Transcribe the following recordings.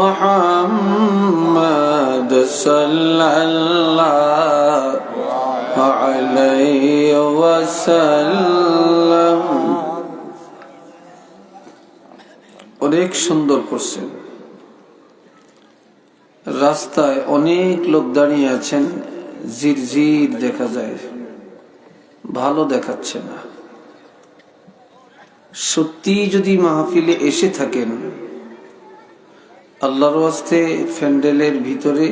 محمد صلى الله عليه وسلم। অনেক সুন্দর করছেন। রাস্তায় অনেক লোক দাঁড়িয়ে আছেন, জিরজির দেখা যায়, ভালো দেখাচ্ছে না। সত্যি যদি মাহফিলে এসে থাকেন, আল্লাহর ওয়াস্তে প্যান্ডেলের ভিতরে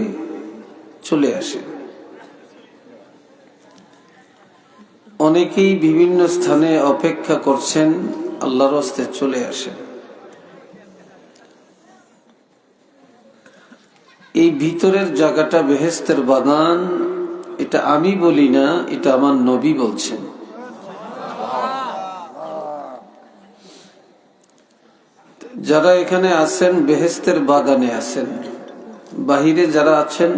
চলে আসেন। অনেকেই বিভিন্ন স্থানে অপেক্ষা করছেন, আল্লাহর ওয়াস্তে চলে আসেন। এই ভিতরের জায়গাটা বেহেশতের বাগান, এটা আমি বলি না, এটা আমার নবী বলছেন। যারা এখানে আছেন বেহেশতের বাগানে আছেন, বাহিরে যারা আছেন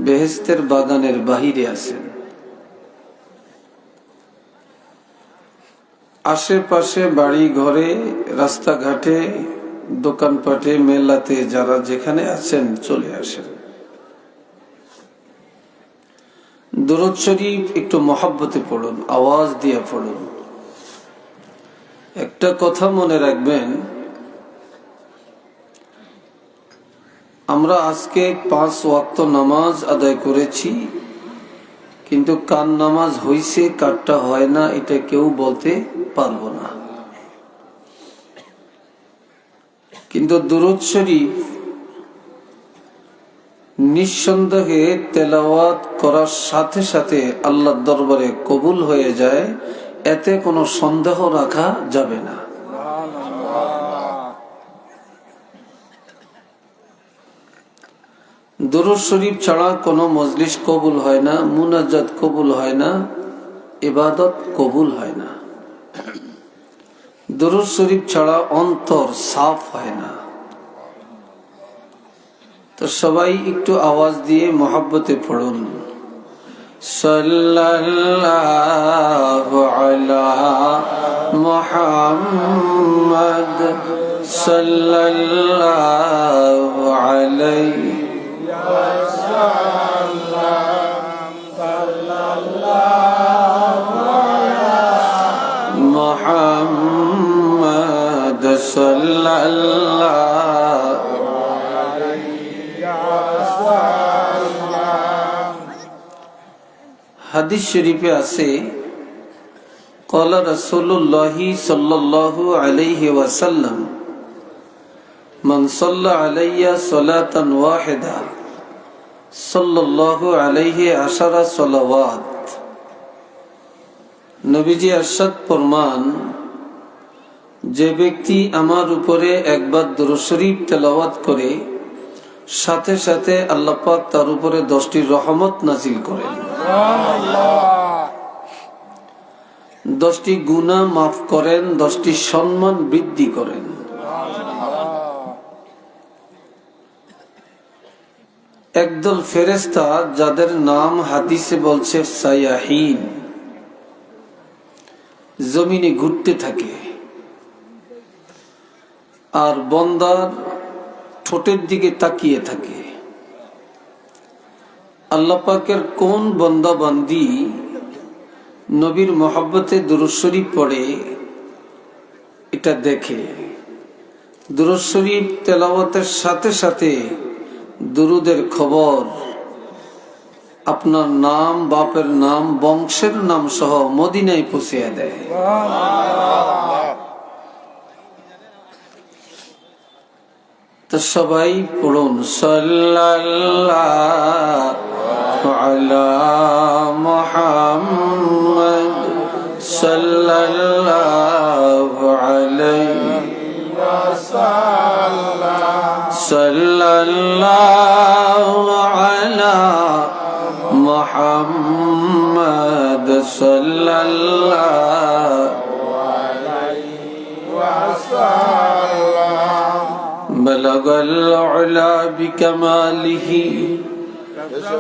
বেহেশতের বাগানের বাহিরে আছেন। আশেপাশে বাড়ি ঘরে, রাস্তাঘাটে, দোকানপাটে, মেলাতে যারা যেখানে আছেন চলে আসেন। দুরূদ শরীফ একটু মহব্বতে পড়ুন, আওয়াজ দিয়ে পড়ুন। একটা কথা মনে রাখবেন, আমরা আজকে 5 ওয়াক্ত নামাজ আদায় করেছি, কিন্তু কার নামাজ হইছে কারটা হয় না এটা কেউ বলতে পারবো না। কিন্তু দুরূদ শরীফ নিঃসন্দেহে তেলাওয়াত করার সাথে সাথে আল্লাহর দরবারে কবুল হয়ে যায়, এতে কোনো সন্দেহ রাখা যাবে না। দুরূদ শরীফ ছাড়া কোনো মজলিস কবুল হয় না, মুনাজাত কবুল হয় না, ইবাদত কবুল হয় না। দুরূদ শরীফ ছাড়া অন্তর সাফ হয় না। তো সবাই একটু আওয়াজ দিয়ে মহব্বতে পড়ুন, সাল্লাল্লাহু আলা মুহাম্মদ সাল্লাল্লাহু আলাইহি মুহাম্মদ সাল্লাল্লাহু হাদিস শরীফে আছে, ক্বালা রাসূলুল্লাহি সাল্লাল্লাহু আলাইহি ওয়াসাল্লাম, মান সাল্লা আলাইয়া সালাতান ওয়াহিদা সাল্লাল্লাহু আলাইহি আশারা সালাওয়াত। নবীজি ইরশাদ ফরমান, যে ব্যক্তি আমার উপরে একবার দুরূদ শরীফ তেলাওয়াত করে, সাথে সাথে আল্লাহ পাক তার উপরে 10টি রহমত নাজিল করেন, 10টি গুনাহ মাফ করেন, 10টি সম্মান বৃদ্ধি করেন। একদল ফেরেশতা যাদের নাম হাদিসে বলছে সায়াহিন, জমিনে ঘুরতে থাকে আর বান্দার ঠোঁটের দিকে তাকিয়ে থাকে। আল্লাহ পাকের কোন বান্দা বান্দি নবীর মহব্বতে দুরূদ শরীফ পড়ে এটা দেখে। দুরূদ শরীফ তেলাওয়াতের সাথে সাথে দুরুদের খবর আপনার নাম, বাপের নাম, বংশের নাম সহ মদিনায় পৌঁছে দেয়। তো সবাই পড়ুন, সাল্লাল্লাহু আলা মুহাম্মদ সাল্লাল্লাহু আলাইহি ওয়াসাল্লাম, সাল্লাল্লাহু আলা মুহাম্মদ সাল্লাল্লাহু আলাইহি ওয়াসাল্লাম। বালাগাল উলা বিকামালিহি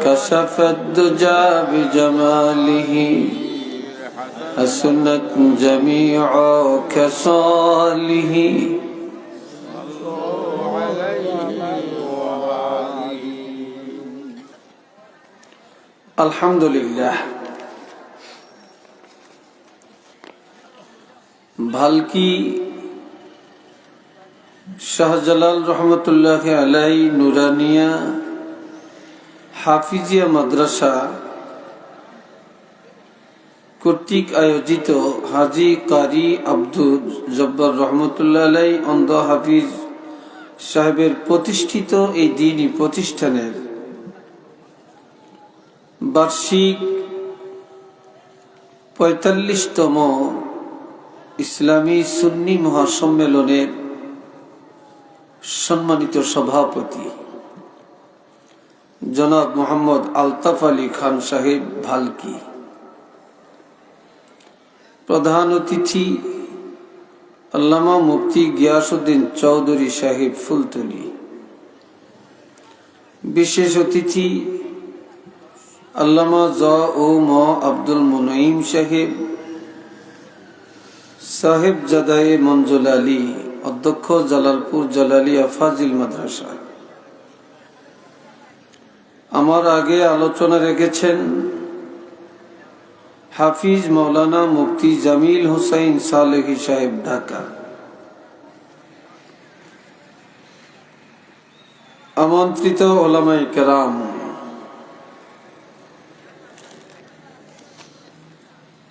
كشف الدجى بجماله حسنت جميع خصاله আলহামদুলিল্লাহ। ভালকি শাহজালাল রহমতুল্লাহ আলাই নুরানিয়া হাফিজিয়া মাদ্রাসা কর্তৃক আয়োজিত হাজী কারি আব্দুল জব্বার রহমতুল্লাহ আলাই অন্ধ হাফিজ সাহেবের প্রতিষ্ঠিত এই দ্বীনি প্রতিষ্ঠানের বার্ষিক ৪৫তম ইসলামী সুন্নি মহাসম্মেলনের সম্মানিত সভাপতি জনাব মোহাম্মদ আলতাফ আলী খান সাহেব ভালকি, প্রধান অতিথি আল্লামা মুফতি গিয়াসউদ্দিন চৌধুরী সাহেব ফুলতলি, বিশেষ অতিথি আল্লামা জ.ও.ম আব্দুল মুনঈম সাহেব, সাহেব জাদায়ে মঞ্জুল আলী, অধ্যক্ষ জালালপুর জালালিয়া ফাজিল মাদ্রাসা। আমার আগে আলোচনা রেখেছেন হাফিজ মাওলানা মুফতি জামিল হোসাইন সালেহী সাহেব ঢাকা। আমন্ত্রিত ওলামায়ে কেরাম,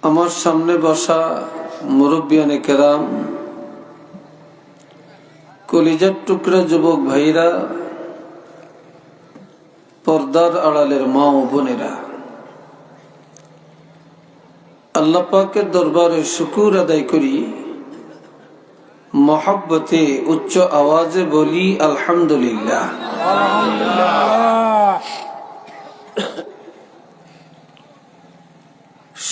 আমার সামনে বসা মুরব্বিয়ানে কেরাম, কলিজার টুকরা যুবক ভাইরা, পর্দার আড়ালের মা ও বোনেরা, আল্লাহ পাকের দরবারে শুকর আদায় করি, মহব্বতে উচ্চ আওয়াজে বলি আলহামদুলিল্লাহ।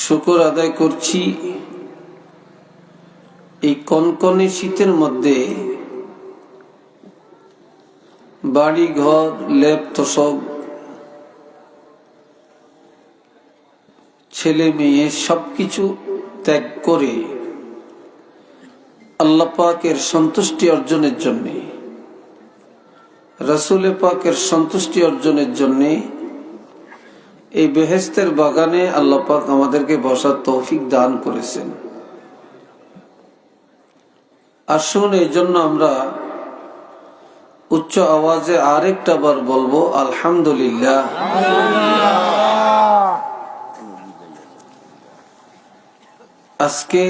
শুকর আদায় করছি এই কনকনে শীতের মধ্যে বাড়ি ঘর লেপ তোষক ছেলে মেয়ে সবকিছু ত্যাগ করে আল্লাহ পাকের সন্তুষ্টি অর্জনের জন্য, রাসূল পাকের সন্তুষ্টি অর্জনের জন্য এই বেহেশতের বাগানে আল্লাহ পাক আমাদেরকে বসার তৌফিক দান করেছেন। আসুন এই জন্য আমরা উচ্চ আওয়াজে আরেকটা বার বলবো আলহামদুলিল্লাহ। আজকে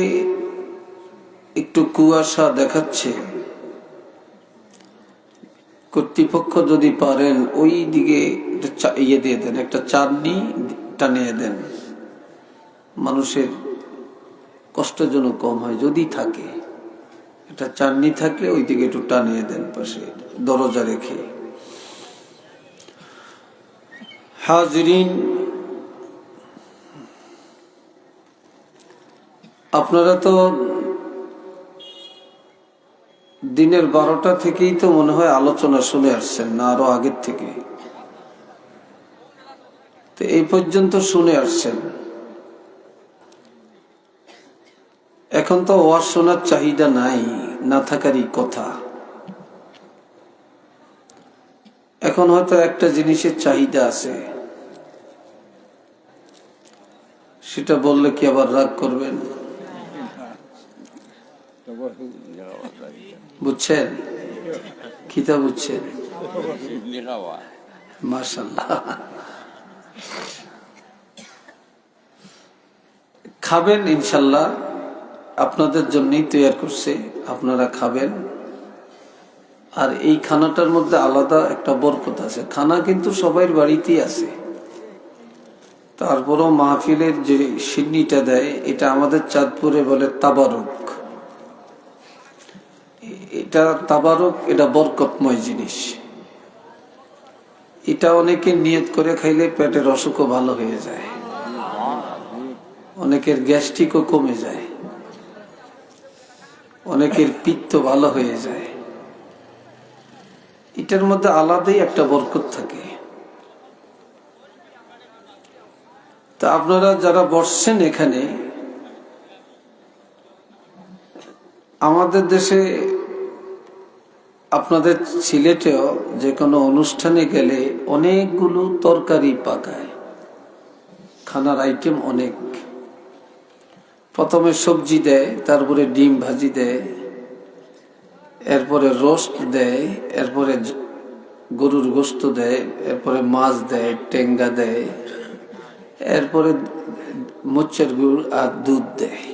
একটু কুয়াশা দেখাচ্ছে, কর্তৃপক্ষ যদি পারেন ওই দিকে ইয়ে দিয়ে দেন, একটা চাঁদনি টানিয়ে দেন, মানুষের কষ্ট যেন কম হয়। যদি থাকে একটা চাঁদনি থাকলে ওই দিকে একটু টানিয়ে দেন, পাশে দরজা রেখে। হাজিরিন, আপনারা তো দিনের 12টা থেকেই তো মনে হয় আলোচনা শুনে আসছেন, না আরো আগের থেকে? তো এই পর্যন্ত শুনে আসছেন। এখন তো ওয়াজ শোনার চাহিদা নাই, না থাকারই কথা। এখন হয়তো একটা জিনিসের চাহিদা আছে, সেটা বললে কি আবার রাগ করবেন? বুঝছেন? কিতা বুঝছেন? মাশাআল্লাহ। খাবেন ইনশাল্লাহ, আপনাদের জন্যই তৈরি করছে, আপনারা খাবেন। আর এই খানাটার মধ্যে আলাদা একটা বরকত আছে। খানা কিন্তু সবার বাড়িতেই আছে, তারপরও মাহফিলের যে সিন্নিটা দেয় এটা আমাদের চাঁদপুরে বলে তাবারক। এটা তাবারক, এটা বরকতময় জিনিস। এটা অনেকে নিয়ত করে খাইলে পেটের অসুখও ভালো হয়ে যায়, অনেকের গ্যাস্ট্রিকও কমে যায়, অনেকের পিত্ত ভালো হয়ে যায়। এটার মধ্যে আলাদাই একটা বরকত থাকে। তা আপনারা যারা বসছেন এখানে, আমাদের দেশে আপনাদের সিলেটেও যে কোনো অনুষ্ঠানে গেলে অনেকগুলো তরকারি পাকায়, খানার আইটেম অনেক। প্রথমে সবজি দেয়, তারপরে ডিম ভাজি দেয়, এরপরে রোস্ট দেয়, এরপরে গরুর গোশত দেয়, এরপরে মাছ দেয়, টেঙ্গা দেয়, এরপরে মোচ্চের গুড় আর দুধ দেয়,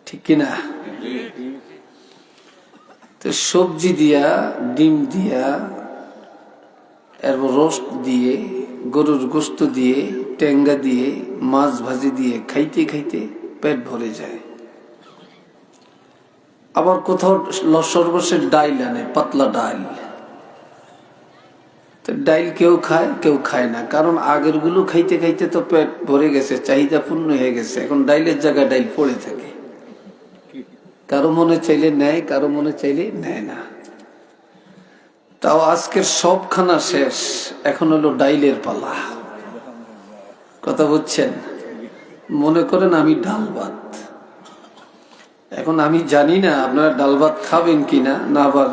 ঠিক কিনা? তো সবজি দিয়া, ডিম দিয়া, এরপর রোস্ট দিয়ে, গরুর গোশত দিয়ে, টেঙ্গা দিয়ে, মাছ ভাজি দিয়ে খাইতে খাইতে পেট ভরে যায়। আবার কোথাও সর্বশেষ ডাইল আনে, পাতলা ডাইল। তো ডাইল কেউ খায়, কেউ খায় না, কারণ আগের গুলো খাইতে খাইতে তো পেট ভরে গেছে, চাহিদা পূর্ণ হয়ে গেছে। এখন ডাইলের জায়গায় ডাইল পড়ে থাকে, কারো মনে চাইলে নেয়, কারো মনে চাইলে নেয় না। তাও আজকের সব খানা শেষ, এখন হলো ডাইলের পালা। কথা বুঝছেন? মনে করেন আমি ডাল ভাত, এখন আমি জানি না আপনারা ডাল ভাত খাবেন কিনা, না আবার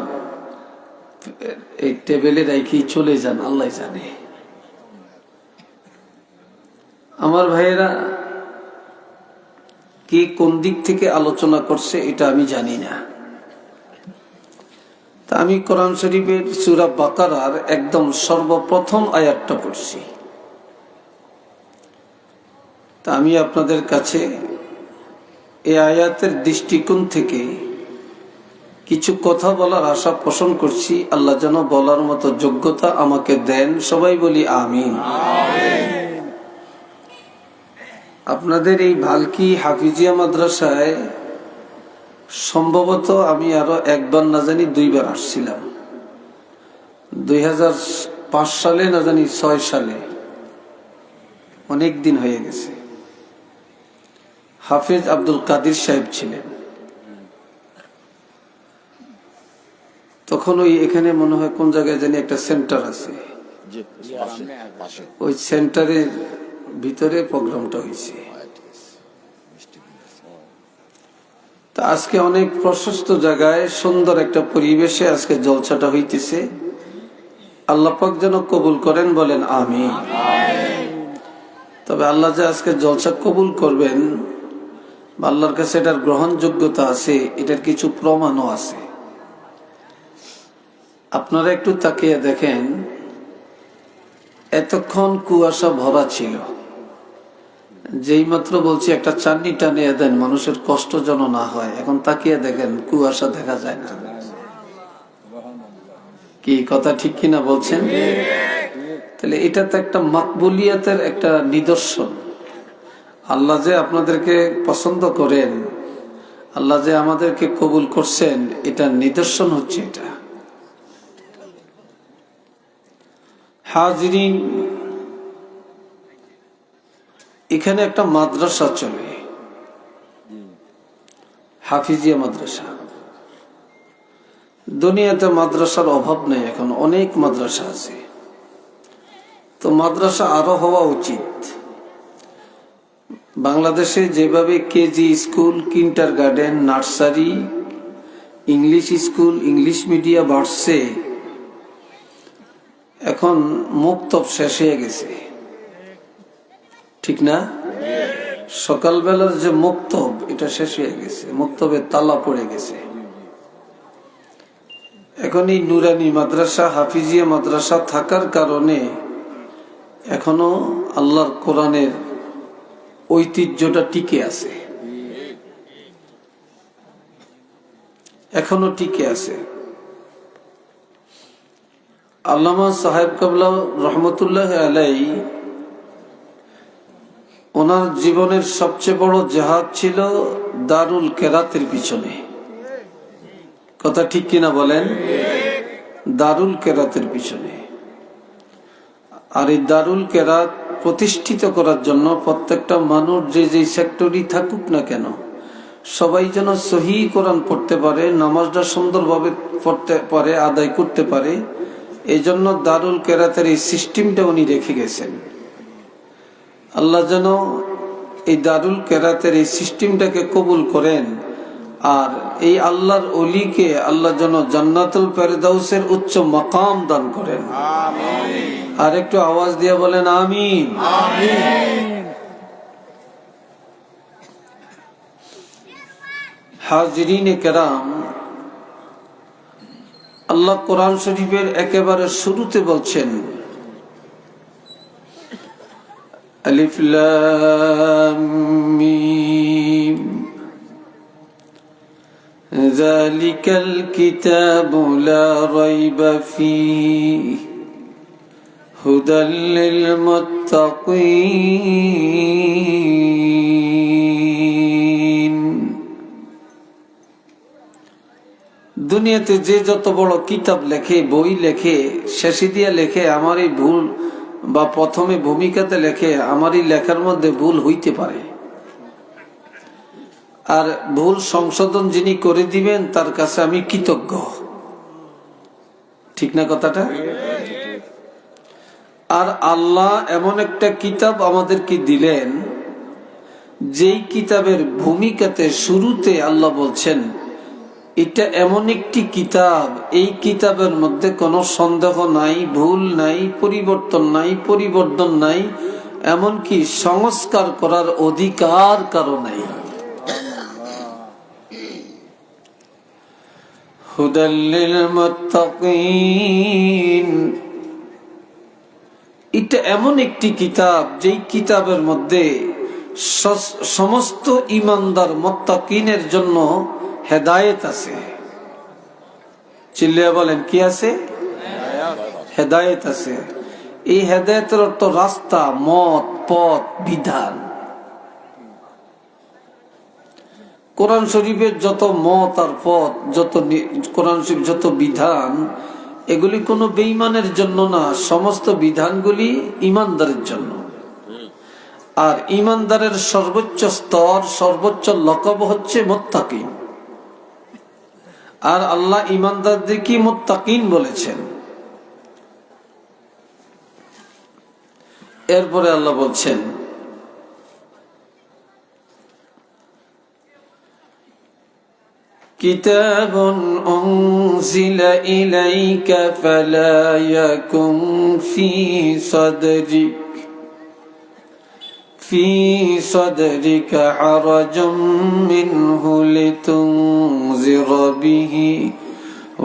এই টেবিলে রেখেই চলে যান, আল্লাহ জানে। আমার ভাইয়েরা কি কোন দিক থেকে আলোচনা করছে এটা আমি জানি না। তা আমি কোরআন শরীফের সূরা বাকারার একদম সর্বপ্রথম আয়াতটা পড়ছি। তা আমি আপনাদের কাছে এই আয়াতের দৃষ্টিকোণ থেকে কিছু কথা বলার আশা পোষণ করছি। আল্লাহ যেন বলার মতো যোগ্যতা আমাকে দেন, সবাই বলি আমিন। আপনাদের এই ভালকি হাফিজিয়া মাদ্রাসায় সম্ভবত আমি আরো একবার না জানি দুইবার আসছিলাম, 2005 সালে না জানি 6 সালে, অনেক দিন হয়ে গেছে। হাফেজ আব্দুল কাদির সাহেব ছিলেন তখন। ওই এখানে মনে হয় কোন জায়গায় জানি একটা সেন্টার আছে, ওই সেন্টারের ভিতরে প্রোগ্রামটা হয়েছে। তা আজকে অনেক প্রশস্ত জায়গায় সুন্দর একটা পরিবেশে আজকে জলসাটা হইতেছে। আল্লাহ পাক যেন কবুল করেন, বলেন আমিন। তবে আল্লাহ যে আজকে জলসা কবুল করবেন, আল্লাহর কাছে এটার গ্রহণযোগ্যতা আছে, এটার কিছু প্রমাণও আছে। আপনারা একটু তাকিয়ে দেখেন, এতক্ষণ কুয়াশা ভরা ছিল, যেই মাত্র বলছি একটা চাননি টানিয়ে দেন মানুষের কষ্ট যেন না হয়, এখন তাকিয়ে দেখেন কুয়াশা দেখা যায় না। কি কথা ঠিক কিনা বলছেন? তাহলে এটা তো একটা মাকবুলিয়াতের একটা নিদর্শন। আল্লাহ যে আপনাদেরকে পছন্দ করেন, আল্লাহ যে আমাদেরকে কবুল করছেন, এটা নিদর্শন হচ্ছে এটা। হাজিরিন, এখানে একটা মাদ্রাসা চলে, হাফিজিয়া মাদ্রাসা। দুনিয়াতে মাদ্রাসার অভাব নেই, এখন অনেক মাদ্রাসা আছে। তো মাদ্রাসা আরো হওয়া উচিত। বাংলাদেশে যেভাবে KG school, kindergarten, nursery, English school, English medium বাড়ছে, এখন মুক্তব শেষ হয়ে গেছে, ঠিক না? সকালবেলার যে মুক্তব, এটা শেষ হয়ে গেছে, মুক্তবের তালা পড়ে গেছে। এখন এই নুরানি মাদ্রাসা, হাফিজিয়া মাদ্রাসা থাকার কারণে এখনো আল্লাহর কোরআনের ঐতিহ্যটা টিকে আছে, এখনো টিকে আছে। আল্লামা সাহেব কাবলা রহমতুল্লাহ আলাইহি, ওনার জীবনের সবচেয়ে বড় জেহাদ ছিল দারুল কেরাতের পিছনে। কথা ঠিক কিনা বলেন? দারুল কেরাতের পিছনে। আর এই দারুল কেরাত প্রতিষ্ঠিত করার জন্য প্রত্যেকটা মানুষ যে যে সেক্টরই থাকুক না কেন, সবাই যেন সহি কোরআন পড়তে পারে, নামাজটা সুন্দরভাবে পড়তে পারে, আদায় করতে পারে, এই জন্য দারুল কেরাতের এই সিস্টেমটা উনি রেখে গেছেন। আল্লাহ যেন এই দারুল কেরাতের এই সিস্টেমটাকে কবুল করেন, আর এই আল্লাহর ওলিকে আল্লাহ যেন জান্নাতুল ফেরদাউসের উচ্চ মাকাম দান করেন। আর একটু আওয়াজ দিয়ে বলেন আমিন। হাজিরিনে কেরাম, আল্লাহ কোরআন শরীফের একেবারে শুরুতে বলছেন আলিফ লাম মিম যালিকাল কিতাবু লা রাইবা ফীহি হুদাল লিল মুত্তাকিন। দুনিয়াতে যে যত বড় কিতাব লেখে, বই লেখে, শেষে দিয়ে লেখে আমারই ভুল, বা প্রথমে ভূমিকাতে লেখে আমারই লেখার মধ্যে ভুল হইতে পারে, আর ভুল সংশোধন যিনি করে দিবেন তার কাছে আমি কৃতজ্ঞ। ঠিক না কথাটা? আর আল্লাহ এমন একটা কিতাব আমাদেরকে দিলেন, যেই কিতাবের ভূমিকাতে শুরুতে আল্লাহ বলছেন এটা এমন একটি কিতাব, এই কিতাবের মধ্যে কোনো সন্দেহ নাই, ভুল নাই, পরিবর্তন নাই, পরিবর্তন নাই, এমনকি সংস্কার করার অধিকার কারো নাই। হুদাল লিল মুত্তাকিন, এটা এমন একটি কিতাব যেই কিতাবের মধ্যে সমস্ত ঈমানদার মুত্তাকিনের জন্য হেদায়েত আছে। চিল্লিয়া বলেন কি আছে? হেদায়েত আছে। এই হেদায়েতের অর্থ রাস্তা, মত, পথ, বিধান। কোরআন শরীফের যত মত আর পথ, যত কোরআন শরীফ যত বিধান, এগুলি কোনো বেঈমানের জন্য না, সমস্ত বিধানগুলি ঈমানদারের জন্য। আর ঈমানদারের সর্বোচ্চ স্তর, সর্বোচ্চ লকব হচ্ছে মুত্তাকিন। আর আল্লাহ ঈমানদারদেরকে মুত্তাকিন বলেছেন। এরপরে আল্লাহ বলছেন কিতাবুন উনজিলা ইলাইকা ফালা ইয়াকুন في صدرك حرج منه لتنذر به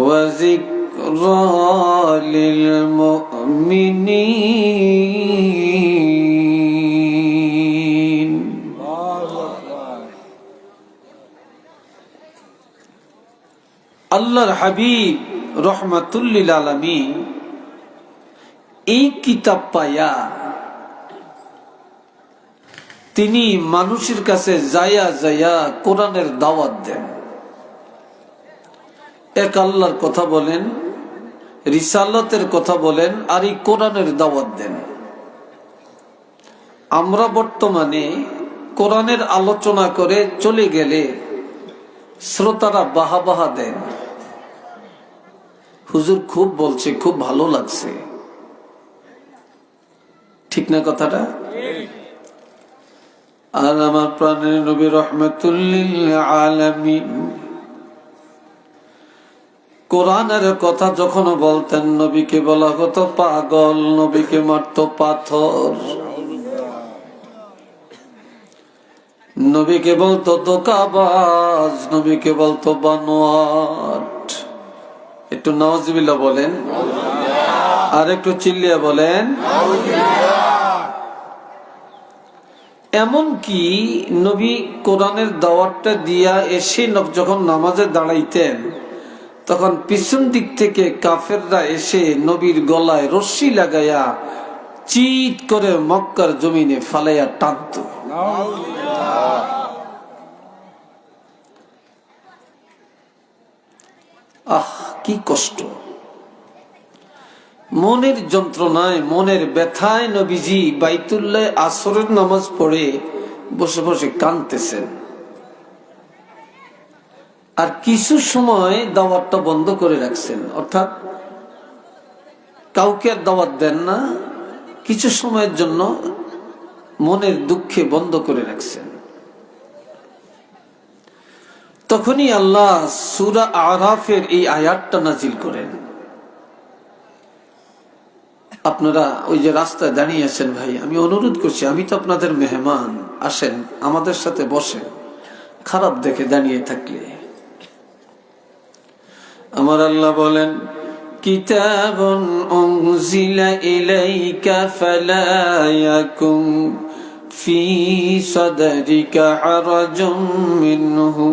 وذكرى للمؤمنين। আল্লাহর হাবিব রহমাতুল লিল আলামিন এই কিতাব পায়া তিনি মানুষের কাছে যায়া যায়া কোরআনের দাওয়াত দেন। এক আল্লাহর কথা বলেন, রিসালাতের কথা বলেন, আর এই কোরআনের দাওয়াত দেন। আমরা বর্তমানে কোরআনের আলোচনা করে চলে গেলে শ্রোতারা বাহা বাহা দেন, হুজুর খুব বলছে, খুব ভালো লাগছে। ঠিক না কথাটা? আর আমার প্রাণের নবী রাহমাতুল লিল আলামিন কোরআনের কথা যখন বলতেন, নবীকে বলা হতো পাগল, নবীকে মারত পাথর, নবীকে বলতো ধোঁকাবাজ, নবীকে বলতো বানোয়াট। একটু নাউজুবিল্লাহ বলেন, আর একটু চিল্লিয়া বলেন। এমনকি নবী কোরআনের দাওয়াতটা দিয়া এসে যখন নামাজে দাঁড়াইতেন, তখন পিছন দিক থেকে কাফেররা এসে নবীর গলায় রশ্মি লাগাইয়া চিৎ করে মক্কার জমিনে ফালাইয়া টানত। আহ, কি কষ্ট! মনের যন্ত্রণায়, মনের ব্যথায় নবীজি বাইতুল্লাহ আসরের নামাজ পড়ে বসে বসে কাঁদতেছেন। আর কিছু সময় দাওয়াতটা বন্ধ করে রাখছেন, অর্থাৎ কাউকে আর দাওয়াত দেন না, কিছু সময়ের জন্য মনের দুঃখে বন্ধ করে রাখছেন। তখনই আল্লাহ সূরা আরাফের এই আয়াতটা নাজিল করেন। আপনারা ওই যে রাস্তায় দাঁড়িয়ে আছেন ভাই, আমি অনুরোধ করছি, আমি তো আপনাদের মেহমান, আসেন আমাদের সাথে বসেন, খারাপ দেখে দাঁড়িয়ে থাকলে। আমার আল্লাহ বলেন, কিতাবুন উনজিলা ইলাইকা ফালা ইয়াকুম ফি সাদরিকা হারাজুম মিনহু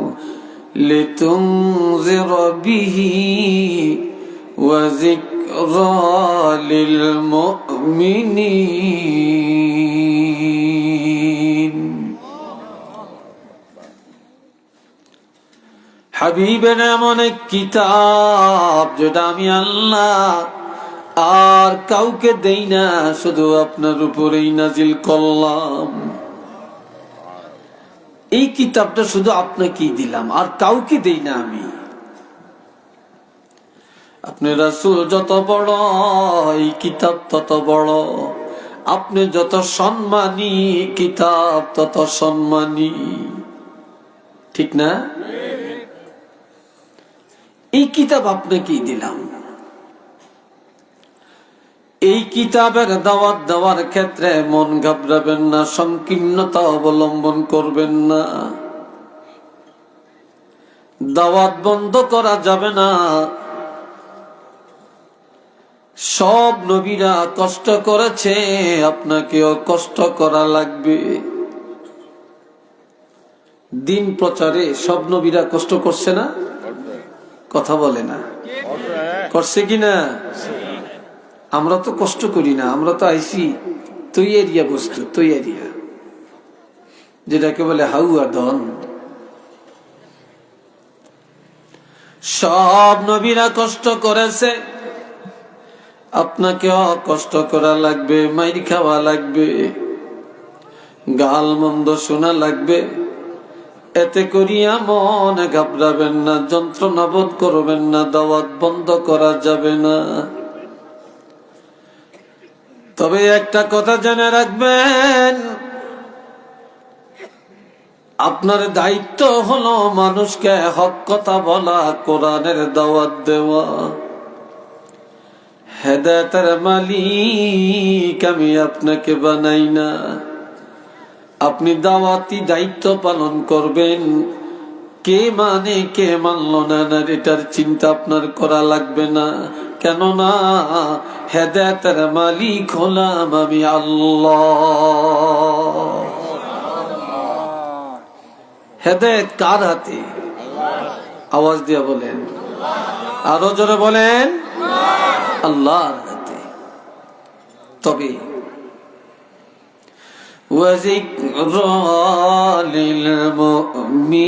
লিতুনজিরা বিহি ওয়া যিকরা লিল মুমিনিন। হাবিবের এমন এক কিতাব যেটা আমি আল্লাহ আর কাউকে দেই না, শুধু আপনার উপরেই নাজিল করলাম। এই কিতাবটা শুধু আপনাকেই দিলাম, আর কাউকে দেই না আমি। আপনি রাসূল যত বড়, এই কিতাব তত বড়। আপনি যত সম্মানী, কিতাব তত সম্মানী। ঠিক না? এই কিতাব আপনাকেই দিলাম। এই কিতাবের দাওয়াত দেওয়ার ক্ষেত্রে মন ঘাবড়াবেন না, সংকীর্ণতা অবলম্বন করবেন না। দাওয়াত বন্ধ করা যাবে না। সব নবীরা কষ্ট করেছে, আপনাকেও কষ্ট করা লাগবে। দিন প্রচারে সব নবীরা কষ্ট করছে না? কথা বলে না, করছে কিনা? আমরা তো কষ্ট করি না, আমরা তো আইসি তৈয়ারিয়া বস্তু, তৈয়ারিয়া, যেটাকে বলে হাউয়া ধন। সব নবীরা কষ্ট করেছে, আপনাকেও কষ্ট করা লাগবে, মাইর খাওয়া লাগবে, গাল মন্দ শোনা লাগবে। এতে করিয়া মন ঘাবড়াবেন না, যন্ত্রণা বোধ করবেন না। দাওয়াত বন্ধ করা যাবে না। তবে একটা কথা জেনে রাখবেন, আপনার দায়িত্ব হলো মানুষকে হক কথা বলা, কোরআনের দাওয়াত দেওয়া। হেদায়েতের মালিক আমি আপনাকে বানাই না। আপনি দাওয়াতি দায়িত্ব পালন করবেন। কে মানে কে মানল না, এটার চিন্তা আপনার করা লাগবে না। কেননা হেদায়েতের মালিক হলাম আমি আল্লাহ। হেদায়েত কার হাতে? আওয়াজ দিয়ে বলেন, আরো জোরে বলেন, আল্লাহর হাতে। তবে وذكرى للمؤمنين,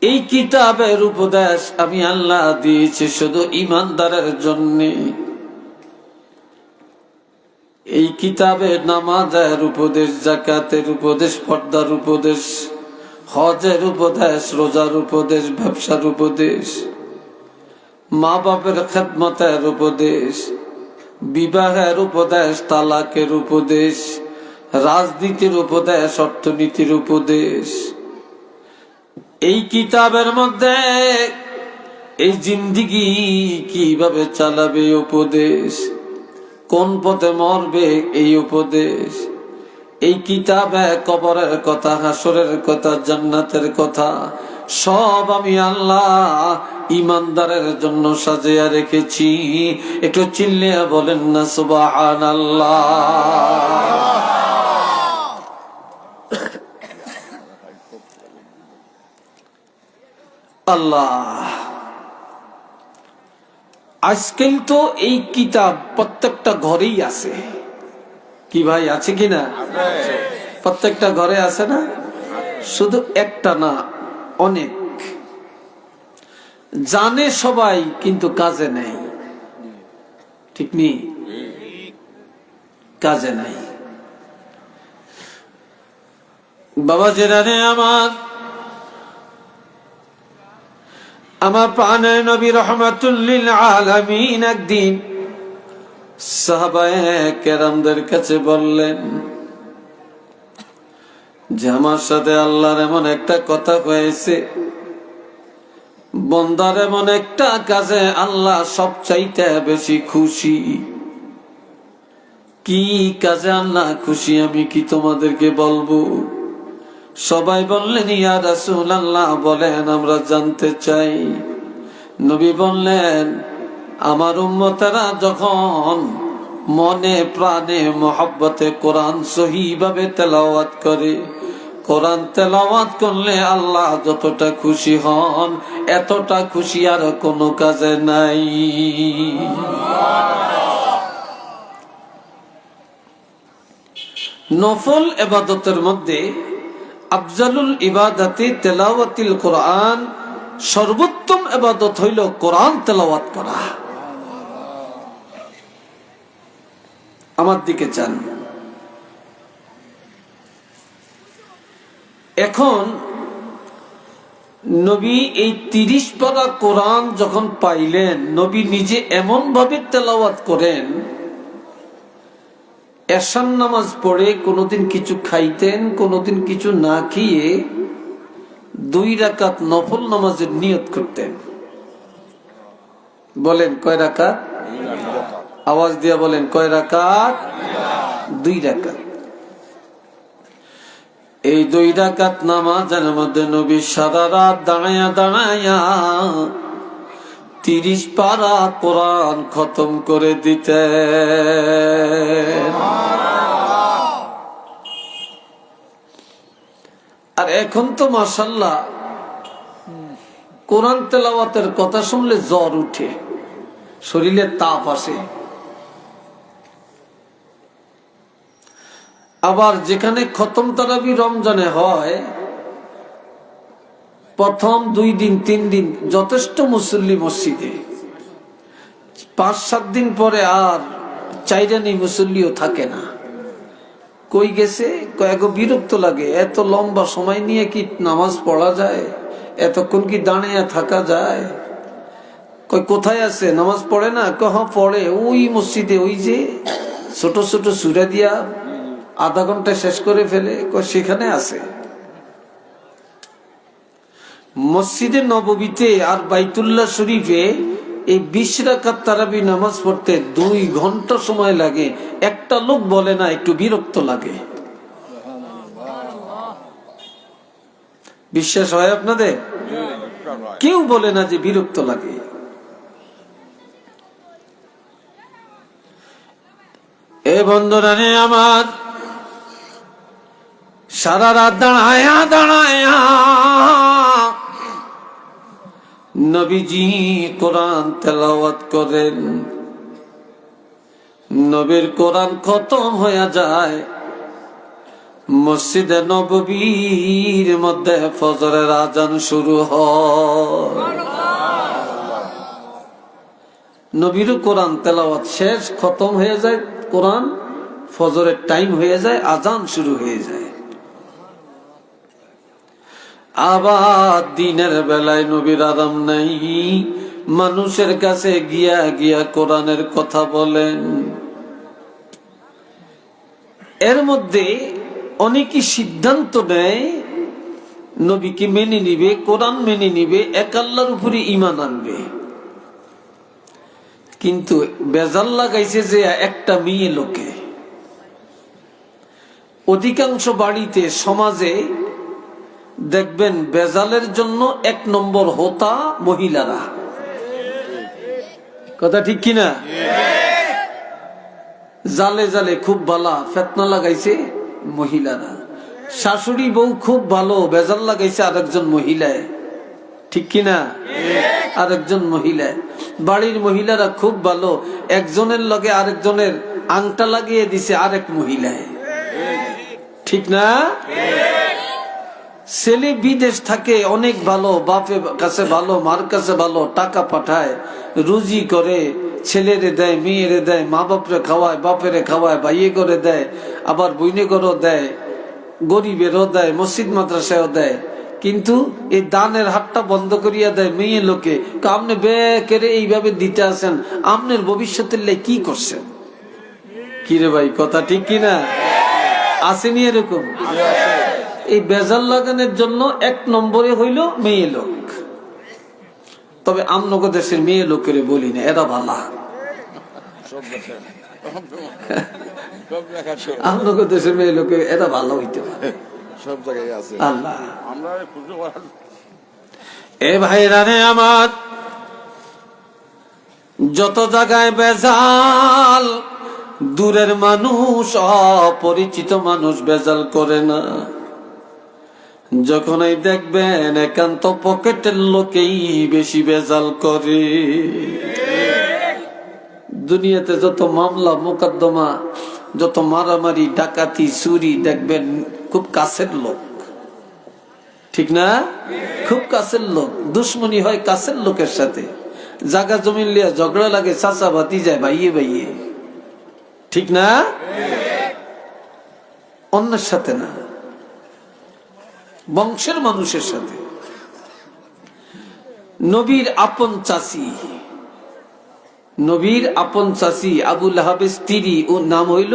এই কিতাবের উপদেশ আমি আল্লাহ দিয়েছি শুধু ঈমানদারের জন্য। এই কিতাবে নামাজের উপদেশ, যাকাতের উপদেশ, পর্দার উপদেশ, হজের উপদেশ, রোজার উপদেশ, ব্যবসার উপদেশ, মা বাপের খেদমতের উপদেশ, বিবাহের উপদেশ, তালাকের উপদেশ, রাজনীতির উপদেশ, অর্থনীতির উপদেশ। এই কিতাবের মধ্যে এই জিন্দিগি কিভাবে চালাবে উপদেশ, কোন পথে মরবে এই উপদেশ। এই কিতাবে কবরের কথা, হাসরের কথা, জান্নাতের কথা সব আমি আল্লাহ ঈমানদারের জন্য সাজিয়ে রেখেছি। একটু চিল্লিয়ে বলেন না সুবহানাল্লাহ। আল্লাহ, আজকাল তো এই কিতাব প্রত্যেকটা ঘরেই আছে। কি ভাই, আছে কিনা? প্রত্যেকটা ঘরে আছে না? শুধু একটা না, অনেক। জানে সবাই, কিন্তু কাজে নেই। ঠিক নেই? কাজে নাই। বাবা জেরানে আমার প্রাণের নবী রহমাতুল লিল আলামিন একদিন সাহাবায়ে কেরামদের কাছে বললেন, যে আমার সাথে আল্লাহর এমন একটা কথা হয়েছে, বন্দার এমন একটা কাজে আল্লাহ সবচাইতে বেশি খুশি। কি কাজে আল্লাহ খুশি আমি কি তোমাদেরকে বলবো? সবাই বললেন ইয়া রাসূলুল্লাহ বলেন, আমরা জানতে চাই। নবী বললেন, আমার উম্মতেরা যখন মনে প্রাণে মহব্বতে কোরআন সহিভাবে তেলাওয়াত করে, কোরআন তেলাওয়াত করলে আল্লাহ যতটা খুশি হন এতটা খুশি আর কোনো কাজে নাই। নফল ইবাদতের মধ্যে আফজালুল ইবাদাতি তেলাওয়াতিল কোরআন, সর্বোত্তম ইবাদত হইল কোরআন তেলাওয়াত করা। আমার দিকে চান। এখন নবী এই 30 পারা কোরআন যখন পাইলেন, নবী নিজে এমন ভাবে তেলাওয়াত করেন, এশার নামাজ পড়ে কোনোদিন কিছু খাইতেন, কোনোদিন কিছু না খেয়ে 2 রাকাত নফল নামাজের নিয়ত করতেন। বলেন কয় রাকাত? আওয়াজ দিয়া বলেন কয় রাকাত? 2 রাকাত। এই 2 রাকাত নামাজের মধ্যে নবী সারা রাত দাঁড়ায়া দাঁড়ায়া 30 পারা কোরআন খতম করে দিতেন। আর এখন তো মাশাআল্লাহ কোরআন তেলাওয়াতের কথা শুনলে জ্বর উঠে, শরীরে তাপ আসে। আবার যেখানে খতম তারাবি রমজানে হয়, প্রথম 2 দিন 3 দিন যথেষ্ট মুসল্লি মসজিদে, 5-7 দিন পরে আর চাইরানি মুসল্লিও থাকে না। কই গেছে? কয়েক বিরক্ত লাগে, এত লম্বা সময় নিয়ে কি নামাজ পড়া যায়? এতক্ষণ কি দাঁড়িয়ে থাকা যায়? কই কোথায় আছে? নামাজ পড়ে না? কহ পড়ে, ওই মসজিদে, ওই যে ছোট ছোট সূরা দিয়া আধা ঘন্টা শেষ করে ফেলে, সেখানে আছে। মসজিদে নববীতে আর বাইতুল্লাহ শরীফে এই 20 রাকাত তারাবি নামাজ পড়তে 2 ঘন্টা সময় লাগে। একটা লোক বলে না একটু বিরক্ত লাগে? বিশ্বাস হয় আপনাদের? কেউ বলে না যে বিরক্ত লাগে। এ বন্ধুরা রে আমার, সারা রাত দাঁড়ায়া দাঁড়ায়া নবীজি কোরআন তেলাওয়াত করেন। নবীর কোরআন খতম হয়ে যায়, মসজিদে নববীর মধ্যে ফজরের আজান শুরু হয়। নবীর কোরআন তেলাওয়াত শেষ, খতম হয়ে যায় কোরআন, ফজরের টাইম হয়ে যায়, আজান শুরু হয়ে যায়। আবার দিনের বেলায় নবীর আরাম নাই, মানুষের কাছে গিয়া গিয়া কোরআনের কথা বলেন। এর মধ্যে অনেকে সিদ্ধান্ত নেয় নবীকে মেনে নিবে, কোরআন মেনে নিবে, এক আল্লাহর উপরে ঈমান আনবে। কিন্তু বেজাল লাগাইছে যে একটা মেয়ে লোকে। অধিকাংশ বাড়িতে সমাজে দেখবেন বেজালের জন্য 1 নম্বর হোতা মহিলারা। কথা ঠিক কিনা? জালে জালে খুব ভালো ফেতনা লাগাইছে মহিলারা। শাশুড়ি বউ খুব ভালো, বেজাল লাগাইছে আরেকজন মহিলায়। ঠিক কিনা? আরেকজন মহিলা। বাড়ির মহিলারা খুব ভালো, একজনের লগে আরেকজনের আংটা লাগিয়ে দিছে আরেক মহিলায়। ঠিক না? ছেলে বিদেশ থাকে, অনেক ভালো, বাপের কাছে ভালো, মার কাছে ভালো, টাকা পাঠায়, রুজি করে, ছেলেরে দেয়, মেয়েরে দেয়, মা বাপরে খাওয়ায়, বাপেরে খাওয়ায়, ভাইয়ে করে দেয়, আবার বইনে করেও দেয়, গরিবেরও দেয়, মসজিদ মাদ্রাসায়ও দেয়। কিন্তু এই দানের হাতটা বন্ধ করিয়া দেয় মেয়ে লোকে। আপনি বেকেরে এইভাবে দিতে আছেন, আপনার ভবিষ্যতের লাই কি করছেন? কিরে ভাই, কথা ঠিক কিনা? আসেনি এরকম? এই বেজাল লাগানোর জন্য 1 নম্বরে হইল মেয়ে লোক। তবে আমনগর দেশের মেয়ে লোকের বলি না, এরা ভালা। আমনগর দেশের মেয়ে লোকের এরা ভালো হইতে পারে, সব জায়গায় আছে আল্লাহ। এ ভাইরা রে আমার, যত জায়গায় বেজাল, দূরের মানুষ, অপরিচিত মানুষ বেজাল করে না। যখনই দেখবেন একান্ত পকেটের লোকেই বেশি বেজাল করে। দুনিয়াতে যত মামলা মোকদ্দমা, যত মারামারি, ডাকাতি, চুরি, দেখবেন খুব কাছের লোক, ঠিক না? খুব কাছের লোক। দুশ্মনী হয় কাছের লোকের সাথে। জায়গা জমিন লিয়া ঝগড়া লাগে, চাচা ভাতি যায় ভাইয়ে ভাইয়ে, ঠিক না? অন্যের সাথে না, বংশের মানুষের সাথে। নবীর আপন চাচি, নবীর আপন চাচি আবু লাহাবের স্ত্রী, ওর নাম হইল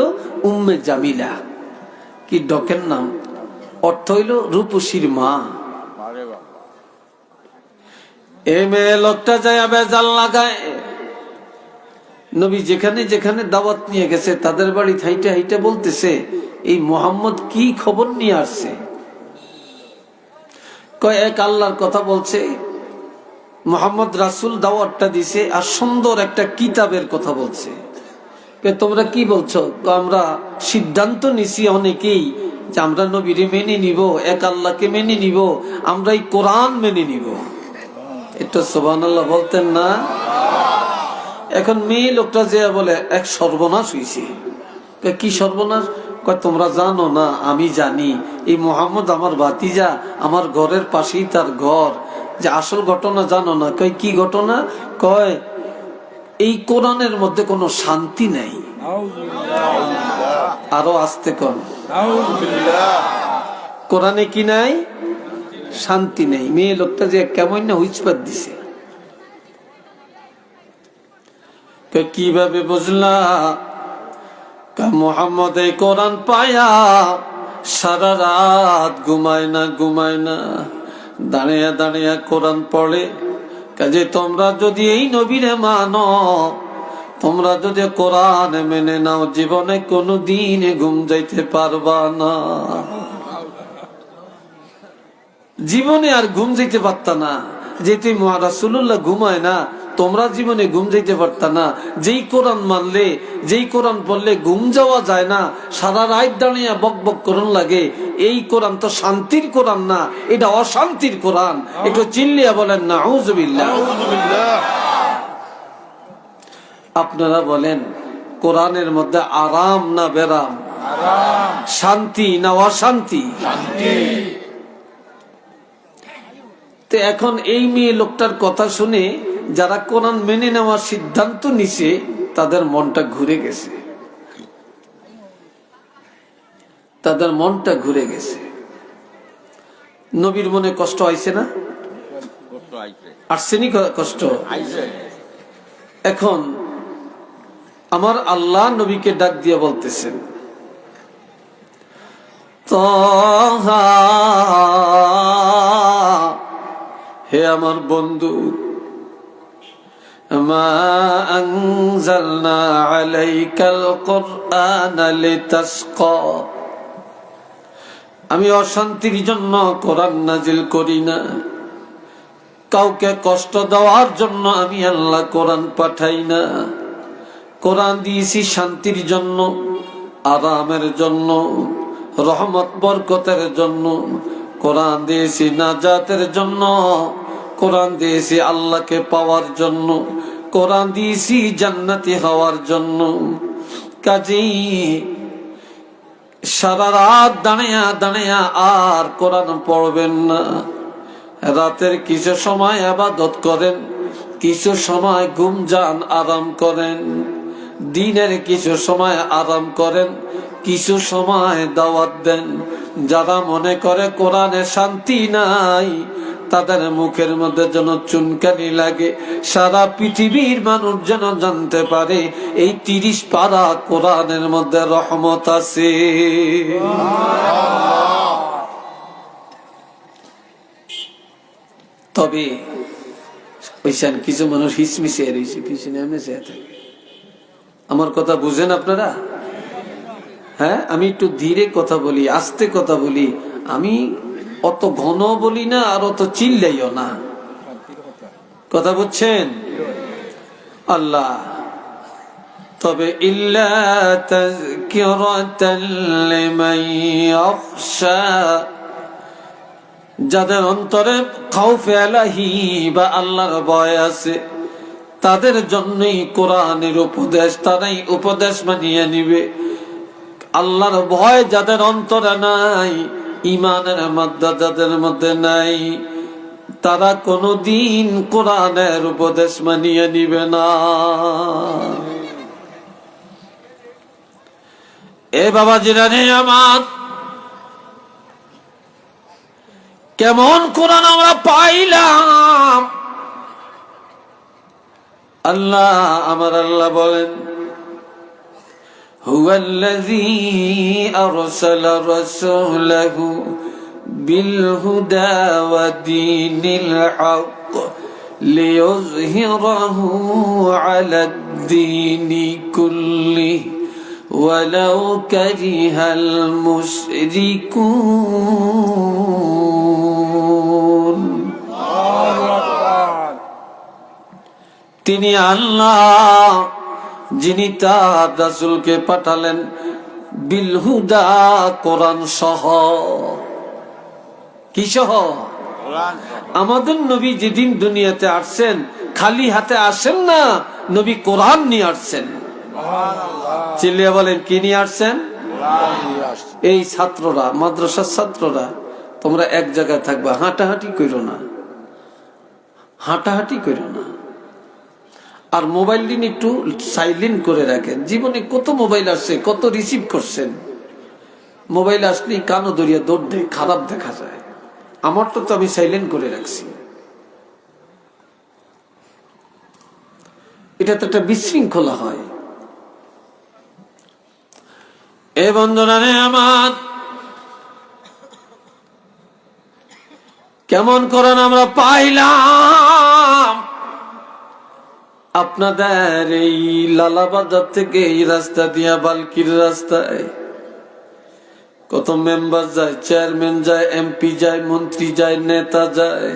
উম্মে জামিলা। কি ডকের নাম, অর্থ হইল রূপসীর মা। এ মেয়ে লোকটা যায় বেজাল লাগায়। নবী যেখানে যেখানে দাওয়াত নিয়ে গেছে তাদের বাড়ি হাইটে হাইটে বলতেছে, এই মোহাম্মদ কি খবর নিয়ে আসছে। কয়েক আল্লাহর কথা বলছে, মোহাম্মদ রাসূল দাওয়াতটা দিছে, আর সুন্দর একটা কিতাবের কথা বলছে। তোমরা কি বলছো? আমরা সিদ্ধান্ত নিছি অনেকেই যে আমরা নবীরে মেনে নিব, এক আল্লাহকে মেনে নিব, আমরা এই কোরআন মেনে নিব। এটা সুবহানাল্লাহ বলতেন না? এখন মেয়ে লোকটা যে বলে এক সর্বনাশ হইছে। কি সর্বনাশ? তোমরা জানো না? আমি জানি, এই মোহাম্মদ আমার ভাতিজা, আমার ঘরের পাশেই তার ঘর। যে আসল ঘটনা জানো না? কয় কি ঘটনা? কয় এই কোরআনের মধ্যে কোনো শান্তি নাই। আরো আস্তে কন, কোরআনে কি নাই? শান্তি নেই। মেয়ে লোকটা যে কেমন না হুইচপাত দিছে। কিভাবে বুঝলা? মোহাম্মদ এই কোরআন পায়া সারা রাত ঘুমায় না, দাঁড়িয়ে দাঁড়িয়ে কোরআন পড়ে। কাজে তোমরা যদি এই নবীরে মানো, তোমরা যদি কোরআন মেনে নাও, জীবনে কোনো দিন ঘুম যাইতে পারবা না। জীবনে আর ঘুম যাইতে পারতা না। যেহেতু রাসূলুল্লাহ ঘুমায় না, তোমরা জীবনে ঘুম যাইতে পারতা না। যেই কোরআন মানলে, যেই কোরআন পড়লে ঘুম যাওয়া যায় না, সারা রাত দাঁড়িয়ে বক বক করন লাগে, এই কোরআন তো শান্তির কোরআন না, এটা অশান্তির কোরআন। একটু চিল্লিয়া বলেন না আউযুবিল্লাহ। আপনারা বলেন, কোরআনের মধ্যে আরাম না বেরাম? শান্তি না অশান্তি? তো এখন এই মেয়ে লোকটার কথা শুনে যারা কোরআন মেনে নেওয়ার সিদ্ধান্ত নিছে, তাদের মনটা ঘুরে গেছে, তাদের মনটা ঘুরে গেছে। নবীর মনে কষ্ট হয়েছে না? আসছেনি কষ্ট? এখন আমার আল্লাহ নবীকে ডাক দিয়ে বলতেছেন, তাহা, হে আমার বন্ধু, মা আনজালনা আলাইকাল কুরআনা লিতাশকা, আমি অশান্তির জন্য কোরআন নাজিল করি না, কাউকে কষ্ট দেওয়ার জন্য আমি আল্লাহ কোরআন পাঠাই না। কোরআন দিয়েছি শান্তির জন্য, আরামের জন্য, রহমত বরকতের জন্য। কোরআন দিয়েছি নাজাতের জন্য, কোরআন দিয়েছি আল্লাহকে পাওয়ার জন্য, কোরআন দিয়েছি জান্নাতি হওয়ার জন্য। কাজেই সারা রাত দাঁড়িয়া দাঁড়িয়া আর কোরআন পড়বেন না। রাতের কিছু সময় ইবাদত করেন, কিছু সময় ঘুম যান, আরাম করেন। দিনের কিছু সময় আরাম করেন, কিছু সময় দাওয়াত দেন। যারা মনে করে কোরআনে শান্তি নাই, তাদের মুখের মধ্যে যেন চুনকানি লাগে। সারা পৃথিবীর মানুষ যেন জানতে পারে এই 30 পারা কোরআনের মধ্যে রহমত আছে। তবে ওইখান কিছু মানুষ হিসমিসে রয়েছে, কিছু এমনি চেয়ে থাকে। আমার কথা বুঝেন আপনারা? হ্যাঁ, আমি একটু ধীরে কথা বলি, আস্তে কথা বলি, আমি অত ঘন বলি না আর অত চিল্লাইও না, কথা বুঝছেন? আল্লাহ তবে ইল্লা তাযকিরাতাল লিমান ইয়াখশা, যাদের অন্তরে খাউফে আলাহি বা আল্লাহর ভয় আছে তাদের জন্যই কোরআনের উপদেশ, তারাই উপদেশ মানিয়ে নিবে। আল্লাহর ভয় যাদের অন্তরে নাই, ইমানের মধ্যে যাদের মধ্যে নাই, তারা কোনদিন কোরআনের উপদেশ মানিয়ে নিবে না। এ বাবাজিরা রে আমার, কেমন কোরআন আমরা পাইলাম? আল্লাহ, আমার আল্লাহ বলেন, হুয়াল্লাযী আরসালা রাসূলাহু বিল হুদা ওয়া দীনিল হক লিইয়ুযহিরাহু আলাদ দীনি কুল্লিহি ওয়ালাউ কারিহাল মুশরিকুন। তিনি আল্লাহ যিনি তার রাসূলকে পাঠালেন বিল হুদা, কোরআন সহ। কি সহ? আমাদের নবী যেদিন দুনিয়াতে আসছেন খালি হাতে আসেন না, নবী কোরআন নিয়ে আসছেন। চিল্লিয়া বলেন, কি নিয়ে আসছেন? এই ছাত্ররা, মাদ্রাসার ছাত্ররা, তোমরা এক জায়গায় থাকবা, হাঁটাহাঁটি করো না, হাঁটাহাঁটি করো না। আর মোবাইল দিন একটু সাইলেন্ট করে রাখেন। জীবনে কত মোবাইল আসছে, কত রিসিভ করছেন, মোবাইল আসলেই কানো দরিয়া দৌড় দেয়, খারাপ দেখা যায়। আমারটা তো আমি সাইলেন্ট করে রাখছি। এটা তো একটা বিশৃঙ্খলা হয়। এ বন্ধুরা রে আমার, কেমন কোরআন আমরা পাইলাম? আপনাদের এই লালাবাজার থেকে এই রাস্তা দিয়া বালকির রাস্তায় কত মেম্বার যায়, চেয়ারম্যান যায়, এমপি যায়, মন্ত্রী যায়, নেতা যায়,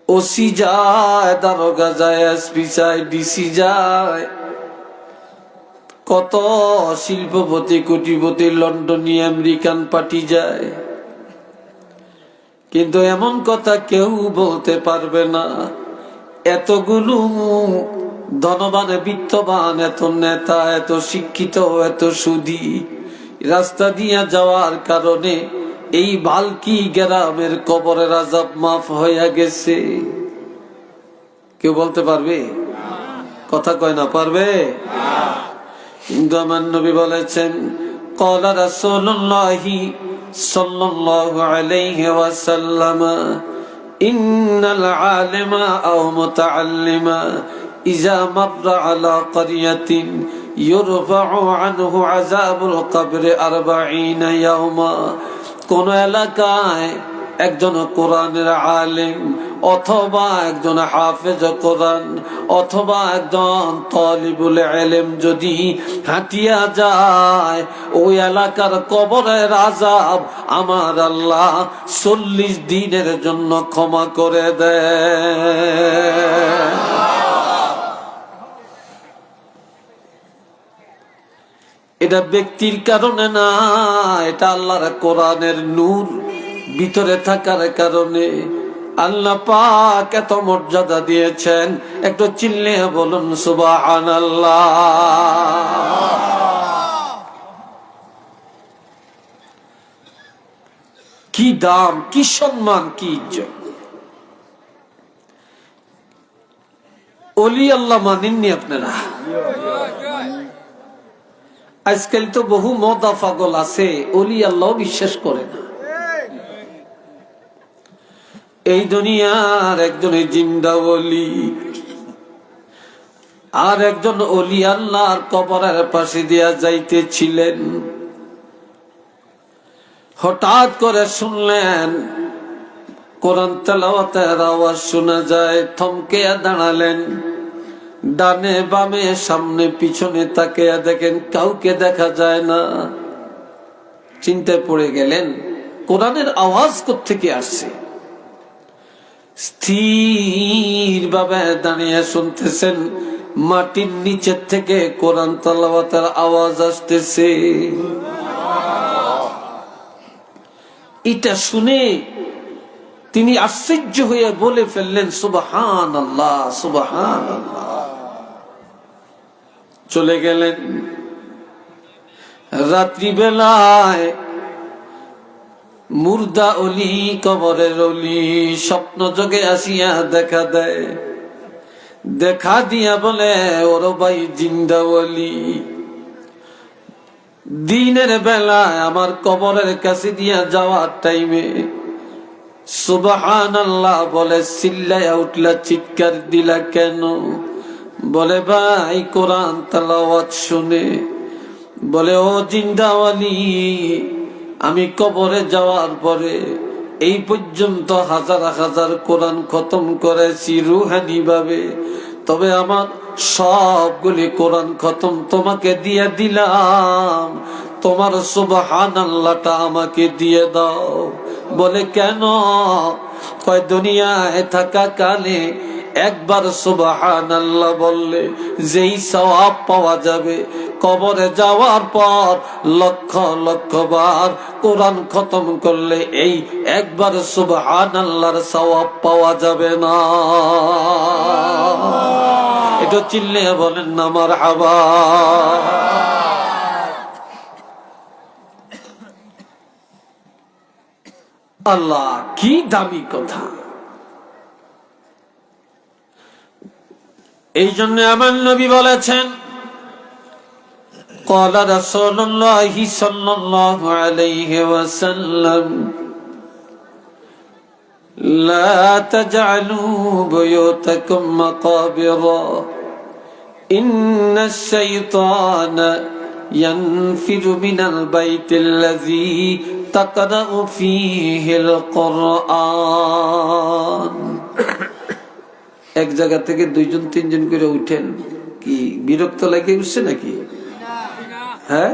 ওসি যায়, দারোগা যায়, এসপি যায়, ডিসি যায়, কত শিল্পপতি, কোটিপতি, লন্ডনী, আমেরিকান পার্টি যায়। কিন্তু এমন কথা কেউ বলতে পারবে না, এতগুলো ধনবান, বিত্তবান, এত নেতা, এত শিক্ষিত, এত সুধী রাস্তা দিয়া যাওয়ার কারণে এই বালকি গ্রামের কবরের আযাব মাফ হইয়া গেছে। কেউ বলতে পারবে? কথা কয় না, পারবে? কিন্তু আমার নবী বলেছেন, ক্বালা রাসূলুল্লাহি সাল্লাল্লাহু আলাইহি ওয়াসাল্লাম, ইন্নাল আলিমা আও মুতাআল্লিমা ইযা মাররা আলা ক্বরিয়াতিন ইউরফাউ আনহু আযাবুল কবরি 40 ইয়াওমা। কোন এলাকায় একজন কোরআনের আলেম অথবা একজন হাফেজ কোরআন অথবা একজন তালিবুল ইলম যদি হাঁটিয়া যায়, ওই এলাকার কবরের আযাব আমার আল্লাহ 40 দিনের জন্য ক্ষমা করে দেয়। এটা ব্যক্তির কারণে না, এটা আল্লাহর কোরআনের নূর ভিতরে থাকার কারণে। আল্লাহ পাক এত মর্যাদা দিয়েছেন, একটু চিল্লিয়ে বলুন সুবহানাল্লাহ। কি দাম, কি সম্মান, কি ইজ্জত! ওলি আল্লাহ মানেননি আপনারা? আজকাল তো বহু মদা পাগল আছে, ওলি আল্লাহ বিশ্বাস করে না। এই দুনিয়ার একজন জিন্দা ওলি, আর একজন ওলি আল্লাহর কবরের পাশে দিয়া যাইতেছিলেন, হঠাৎ করে শুনলেন কোরআন তেলাওয়াতের আওয়াজ শোনা যায়, থমকে দাঁড়ালেন। ডানে বামে সামনে পিছনে তাকিয়ে দেখেন কাউকে দেখা যায় না। চিন্তায় পড়ে গেলেন কোরআনের আওয়াজ কোত্থেকে আসছে। স্থির ভাবে দাঁড়িয়ে শুনতেছেন মাটির নিচের থেকে কোরআন তেলাওয়াতের আওয়াজ আসতেছে। এটা শুনে তিনি আশ্চর্য হয়ে বলে ফেললেন সুবহানাল্লাহ, সুবহানাল্লাহ। চলে গেলেন। রাত্রিবেলায় মুর্দা অলি, কবরের অলি স্বপ্ন যোগে আসিয়া দেখা দেয়। দেখা দিয়া বলে ওর ভাই জিন্দা অলি, দিনের বেলায় আমার কবরের কাছে দিয়া যাওয়ার টাইমে সুবহানাল্লাহ বলে চিল্লাইয়া উঠলা, চিৎকার দিলা কেন? বলে ভাই কোরআন তেলাওয়াত শুনে। বলে ও জিন্দাওয়ালি, আমি কবরে যাওয়ার পরে এই পর্যন্ত হাজার হাজার কোরআন খতম করেছি রুহানি ভাবে, তবে আমার সবগুলি কোরআন খতম তোমাকে দিয়ে দিলাম, তোমার সুবহানাল্লাহটা আমাকে দিয়ে দাও। বলে কেন? কয় দুনিয়ায় থাকা কালে একবার সুবহানাল্লাহ বললে যেই সওয়াব পাওয়া যাবে, কবরে যাওয়ার পর লক্ষ লক্ষ বার কোরআন খতম করলে এই একবার সুবহানাল্লাহর সওয়াব পাওয়া যাবে না। এটা চিল্লে বলেন না মারহাবা। আল্লাহ কি দামি কথা। এই জন্য আমার নবী বলেছেন, قال رسول الله صلى الله عليه وسلم لا تجعلوا بيوتكم مقابر إن الشيطان ينفر من البيت الذي تقرأ فيه القرآن। এক জায়গা থেকে দুইজন তিনজন করে উঠেন, কি বিরক্ত লাগে উঠছে নাকি? হ্যাঁ,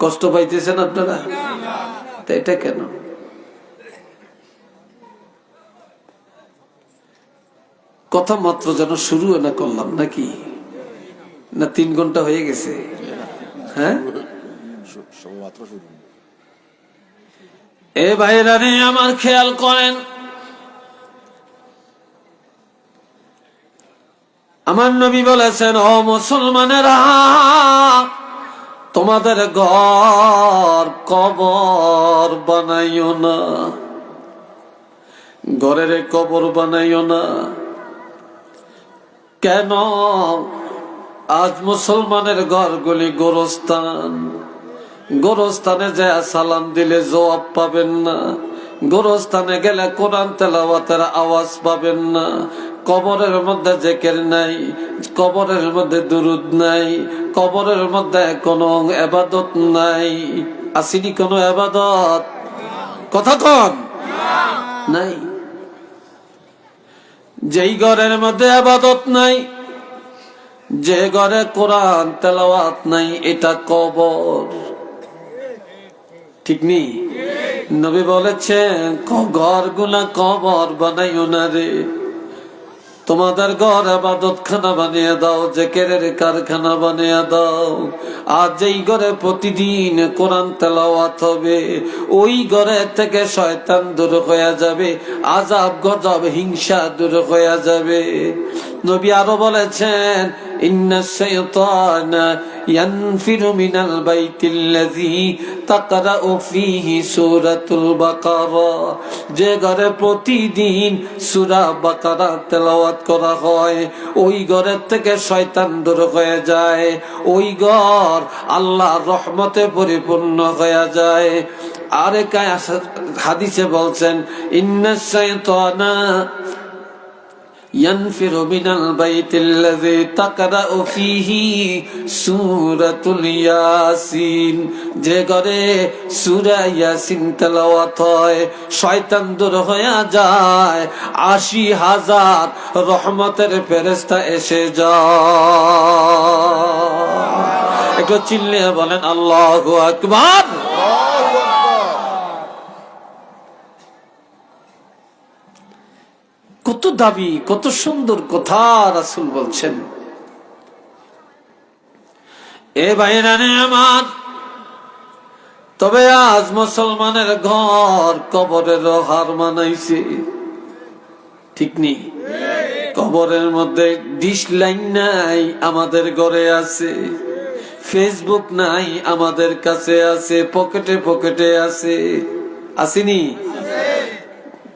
কষ্ট পাইতেছেন আপনারা? এটা কেন? কথা মাত্র যেন শুরু না করলাম নাকি? না 3 ঘন্টা হয়ে গেছে? হ্যাঁ, এ ভাইরা রে আমার খেয়াল করেন, আমার নবী বলেছেন ও মুসলমানেরা, তোমাদের ঘর কবর বানাইও না, ঘরের কবর বানাইও না। কেন? আজ মুসলমানের ঘরগুলি গোরস্থান। গোরস্থানে যায় সালাম দিলে জবাব পাবেন না, গোরস্থানে গেলে কোরআন তেলাওয়াতের আওয়াজ পাবেন না, কবরের মধ্যে জিকির নাই, কবরের মধ্যে দুরুদ নাই, কবরের মধ্যে কোনো ইবাদত নাই। আসেনি কোনো ইবাদত? কথা কন নাই। যেই ঘরের মধ্যে ইবাদত নাই, যে ঘরে কোরআন তেলাওয়াত নাই, এটা কবর। ঠিক নেই? নবী বলেছেন ঘরগুলা কবর বানাইও না রে, তোমাদের ঘর ইবাদত খানা বানিয়ে দাও, জিকিরের কারখানা বানিয়ে দাও। আর যেই ঘরে প্রতিদিন কোরআন তেলাওয়াত হবে, ওই ঘরে থেকে শয়তান দূর হয়ে যাবে, আযাব গজব হিংসা দূর হয়ে যাবে। নবী আরো বলেছেন ইন্নাশ শাইতানা ইয়ানফিরু মিনাল বাইতিল্লাযী তাকরাউ ফীহি সূরাতুল বাকারা। যে ঘরে প্রতিদিন সূরা বাকারা তেলাওয়াত করা হয়, ওই ঘরের থেকে শয়তান দূর হয়ে যায়, ওই ঘর আল্লাহর রহমতে পরিপূর্ণ হয়ে যায়। আরেক হাদিসে বলছেন ইন্নাশ শাইতানা ينفر من البيت الذي تقرأ فيه سورة الياسين যে ঘরে সূরা ইয়াসিন তেলাওয়াত হয় শয়তান দূর হয়ে যায়, ৮০,০০০ রহমতের ফেরেশতা এসে যায়। একটু চিল্লিয়ে বলেন আল্লাহু আকবার। কত দাবি, কত সুন্দর কথা রাসূল বলছেন। এ ভাইরানে আমার, তবে আজ মুসলমানের ঘর কবরের হার মানাইছে, ঠিক নেই? কবরের মধ্যে ডিশ লাইন নাই, আমাদের ঘরে আছে। ফেসবুক নাই, আমাদের কাছে আছে। পকেটে পকেটে আছে, আসেনি?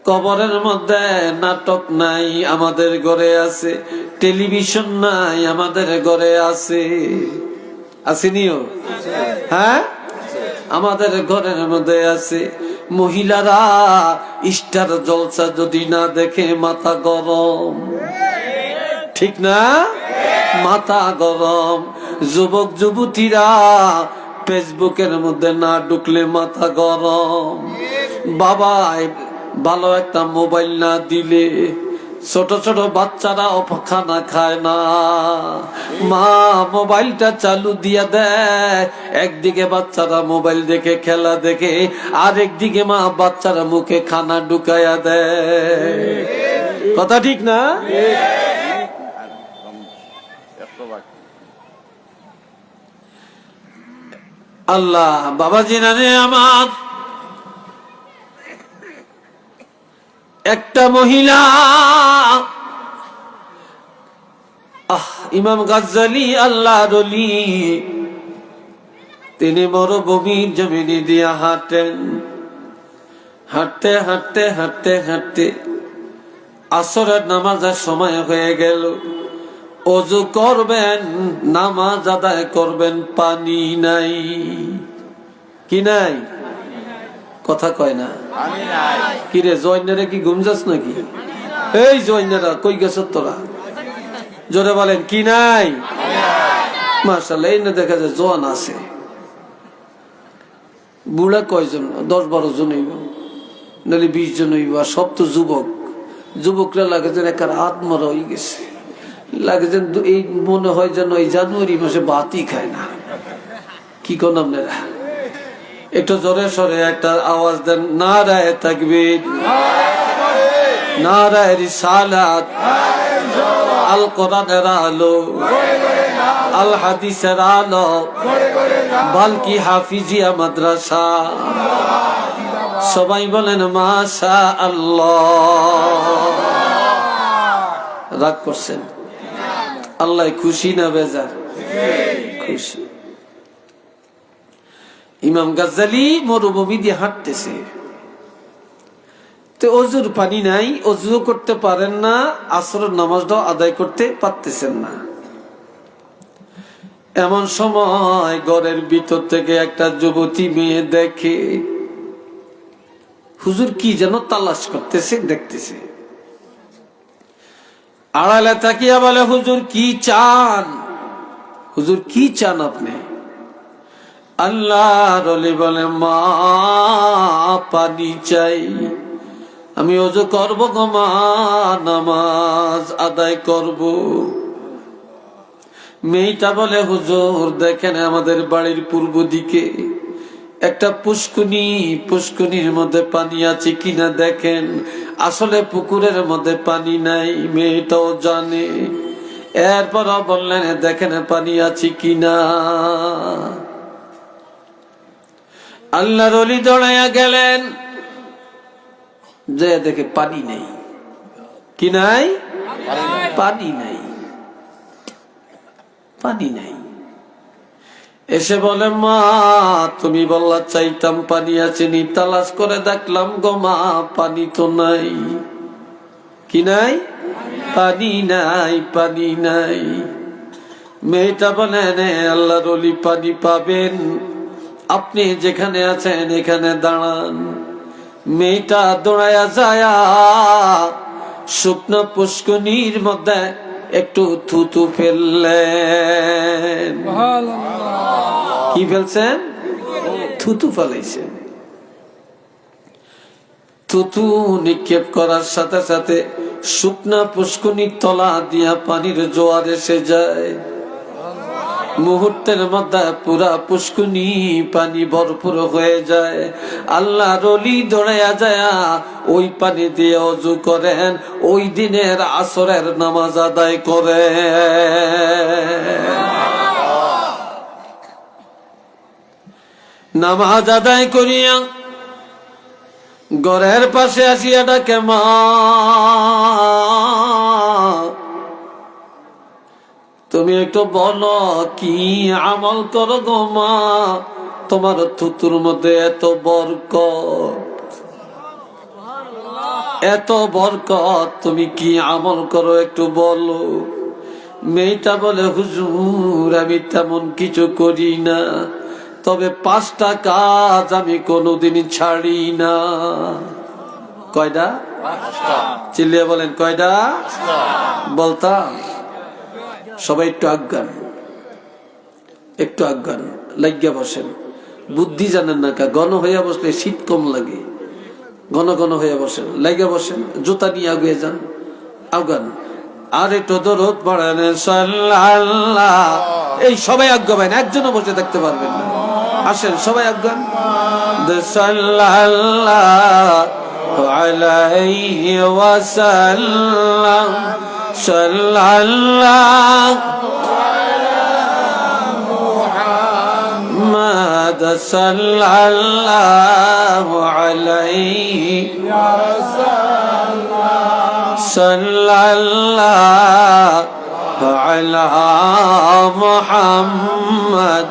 কবরের মধ্যে নাটক নাই, আমাদের ঘরে আছে। টেলিভিশন নাই, আমাদের ঘরে আছে, আসেনিও? হ্যাঁ, আমাদের ঘরের মধ্যে আছে। মহিলারা স্টার জলসা যদি না দেখে মাথা গরম, ঠিক না? মাথা গরম। যুবক যুবতীরা ফেসবুকের মধ্যে না ঢুকলে মাথা গরম। বাবা ভালো একটা মোবাইল না দিলে ছোট ছোট বাচ্চারা খানা খায় না, মা মোবাইলটা চালু দিয়া দেয়। একদিকে বাচ্চারা মোবাইল দেখে, খেলা দেখে, আর একদিকে মা বাচ্চারা মুখে খানা ঢুকাইয়া দেয়। কথা ঠিক না? আল্লাহ বাবাজি নারে আমার, একটা মহিলা, ইমাম গাজ্জালি আল্লাহর ওলি, তিনি মরুভূমির জমিনে দিয়া হাঁটেন। হাঁটতে হাঁটতে হাঁটতে হাঁটতে আসরের নামাজের সময় হয়ে গেল। ওযু করবেন, নামাজ আদায় করবেন, পানি নাই। কি নাই? কথা কয় না। কি রে জয়নারে, কি ঘুম যাস নাকি? এই জয়নারা কই গেছ তোরা? জোরে বলেন, কি নাই? মাশাআল্লাহ, এই না দেখা যায় জোয়ান আছে। বুড়া কয়জন? ১০-১২ জন হইব, নাহলে ২০ জন হইব। আর সব তো যুবক। যুবকরা লাগে যেন একটা আত্মরা হয়ে গেছে, লাগে যেন এই মনে হয় যেন এই জানুয়ারি মাসে ভাতই খায় না। কি কোন আপনারা? একটু জোরে সরে একটা আওয়াজ দেন, নারায়ে তাকবীর, নারায়ে রিসালাত, আল কোরআনের আলো, আল হাদিসের আলো, বালকি হাফিজিয়া মাদ্রাসা। সবাই বলেন মাশাআল্লাহ। রাগ করছেন? আল্লাহ খুশি না বেজার? খুশি। ইমাম গাজ্জালি মরুভূমি দিয়ে হাঁটতেছে, তো ওযুর পানি নাই, ওযু করতে পারেন না, আসরের নামাজটাও আদায় করতে পারতেছেন না। এমন সময় ঘরের ভিতর থেকে একটা যুবতী মেয়ে দেখে, হুজুর কি যেন তালাশ করতেছে, দেখতেছে। আড়ালে তাকিয়া বলে, হুজুর কি চান? হুজুর কি চান আপনি? আল্লাহর ওলি বলে, মা পানি চাই, আমি ওযু করব গো মা, নামাজ আদায় করব। মেয়েটা বলে, হুজুর দেখেন আমাদের বাড়ির পূর্ব দিকে একটা পুষ্কুনি, পুষ্কুনির মধ্যে পানি আছে কিনা দেখেন। আসলে পুকুরের মধ্যে পানি নাই, মেয়েটাও জানে। এরপরও বললেন, দেখেন পানি আছে কিনা। আল্লাহর ওলি দৌড়াইয়া গেলেন, যে দেখে পানি নেই। কি নাই? পানি নাই, পানি নাই। এসে বলে, মা তুমি বললা চাইতাম পানি আছে নি, তালাশ করে দেখলাম গো মা, পানি তো নাই। কি নাই? পানি নাই, পানি নাই। মেয়েটা বলে, আল্লাহর ওলি পানি পাবেন, আপনি যেখানে আছেন এখানে দাঁড়ান। মেয়েটা দৌড়াইয়া যায় শুকনো পুষ্কনির মধ্যে একটু থুতু ফেললেন। কি ফেলছেন? থুতু ফেলাইছেন। থুতু নিক্ষেপ করার সাথে সাথে শুকনা পুষ্কনির তলা দিয়া পানির জোয়ার এসে যায়। মুহূর্তের মধ্যে পুরা পুষ্কনি পানি ভরপুর হয়ে যায়। আল্লাহর ওলি দৌড়াইয়া যায় ওই পানি দিয়ে ওযু করেন, ওই দিনের আসরের নামাজ আদায় করে। নামাজ আদায় করিয়া ঘরের পাশে আসিয়া ডাকে, মা তুমি একটু বলো কি আমল করো গো মা, তোমার থুতুর মধ্যে এত বরকত, এত বরকত, তুমি কি আমল করো একটু বলো। মেয়েটা বলে, হুজুর আমি তেমন কিছু করি না, তবে 5টা কাজ আমি কোনোদিন ছাড়ি না। কয়টা? চিল্লিয়ে বলেন কয়টা? বলতাম। সবাই একটু আজ্ঞান, একটু আজ্ঞান লাগিয়া বসেন। বুদ্ধি জানেন না কা, ঘন হইয়া বসলে শীত কম লাগে। ঘন ঘন হইয়া বসেন, লাগিয়া বসেন, জুতা নিয়ে আগুয়ে যান, আজ্ঞান। আর একটু দরুদ পড়েন সাল্লাল্লাহ। এই সবাই আজ্ঞা পায় না, একজনও বসে থাকতে পারবেন না। আসেন সবাই আজ্ঞান। সাল্লাল্লাহু আলাইহি ওয়াসাল্লাম, সাল্লাল্লাহু মুহাম্মদ, সাল্লাল্লাহু আলাইহি সাল্লাল্লাহু আলা মুহাম্মদ।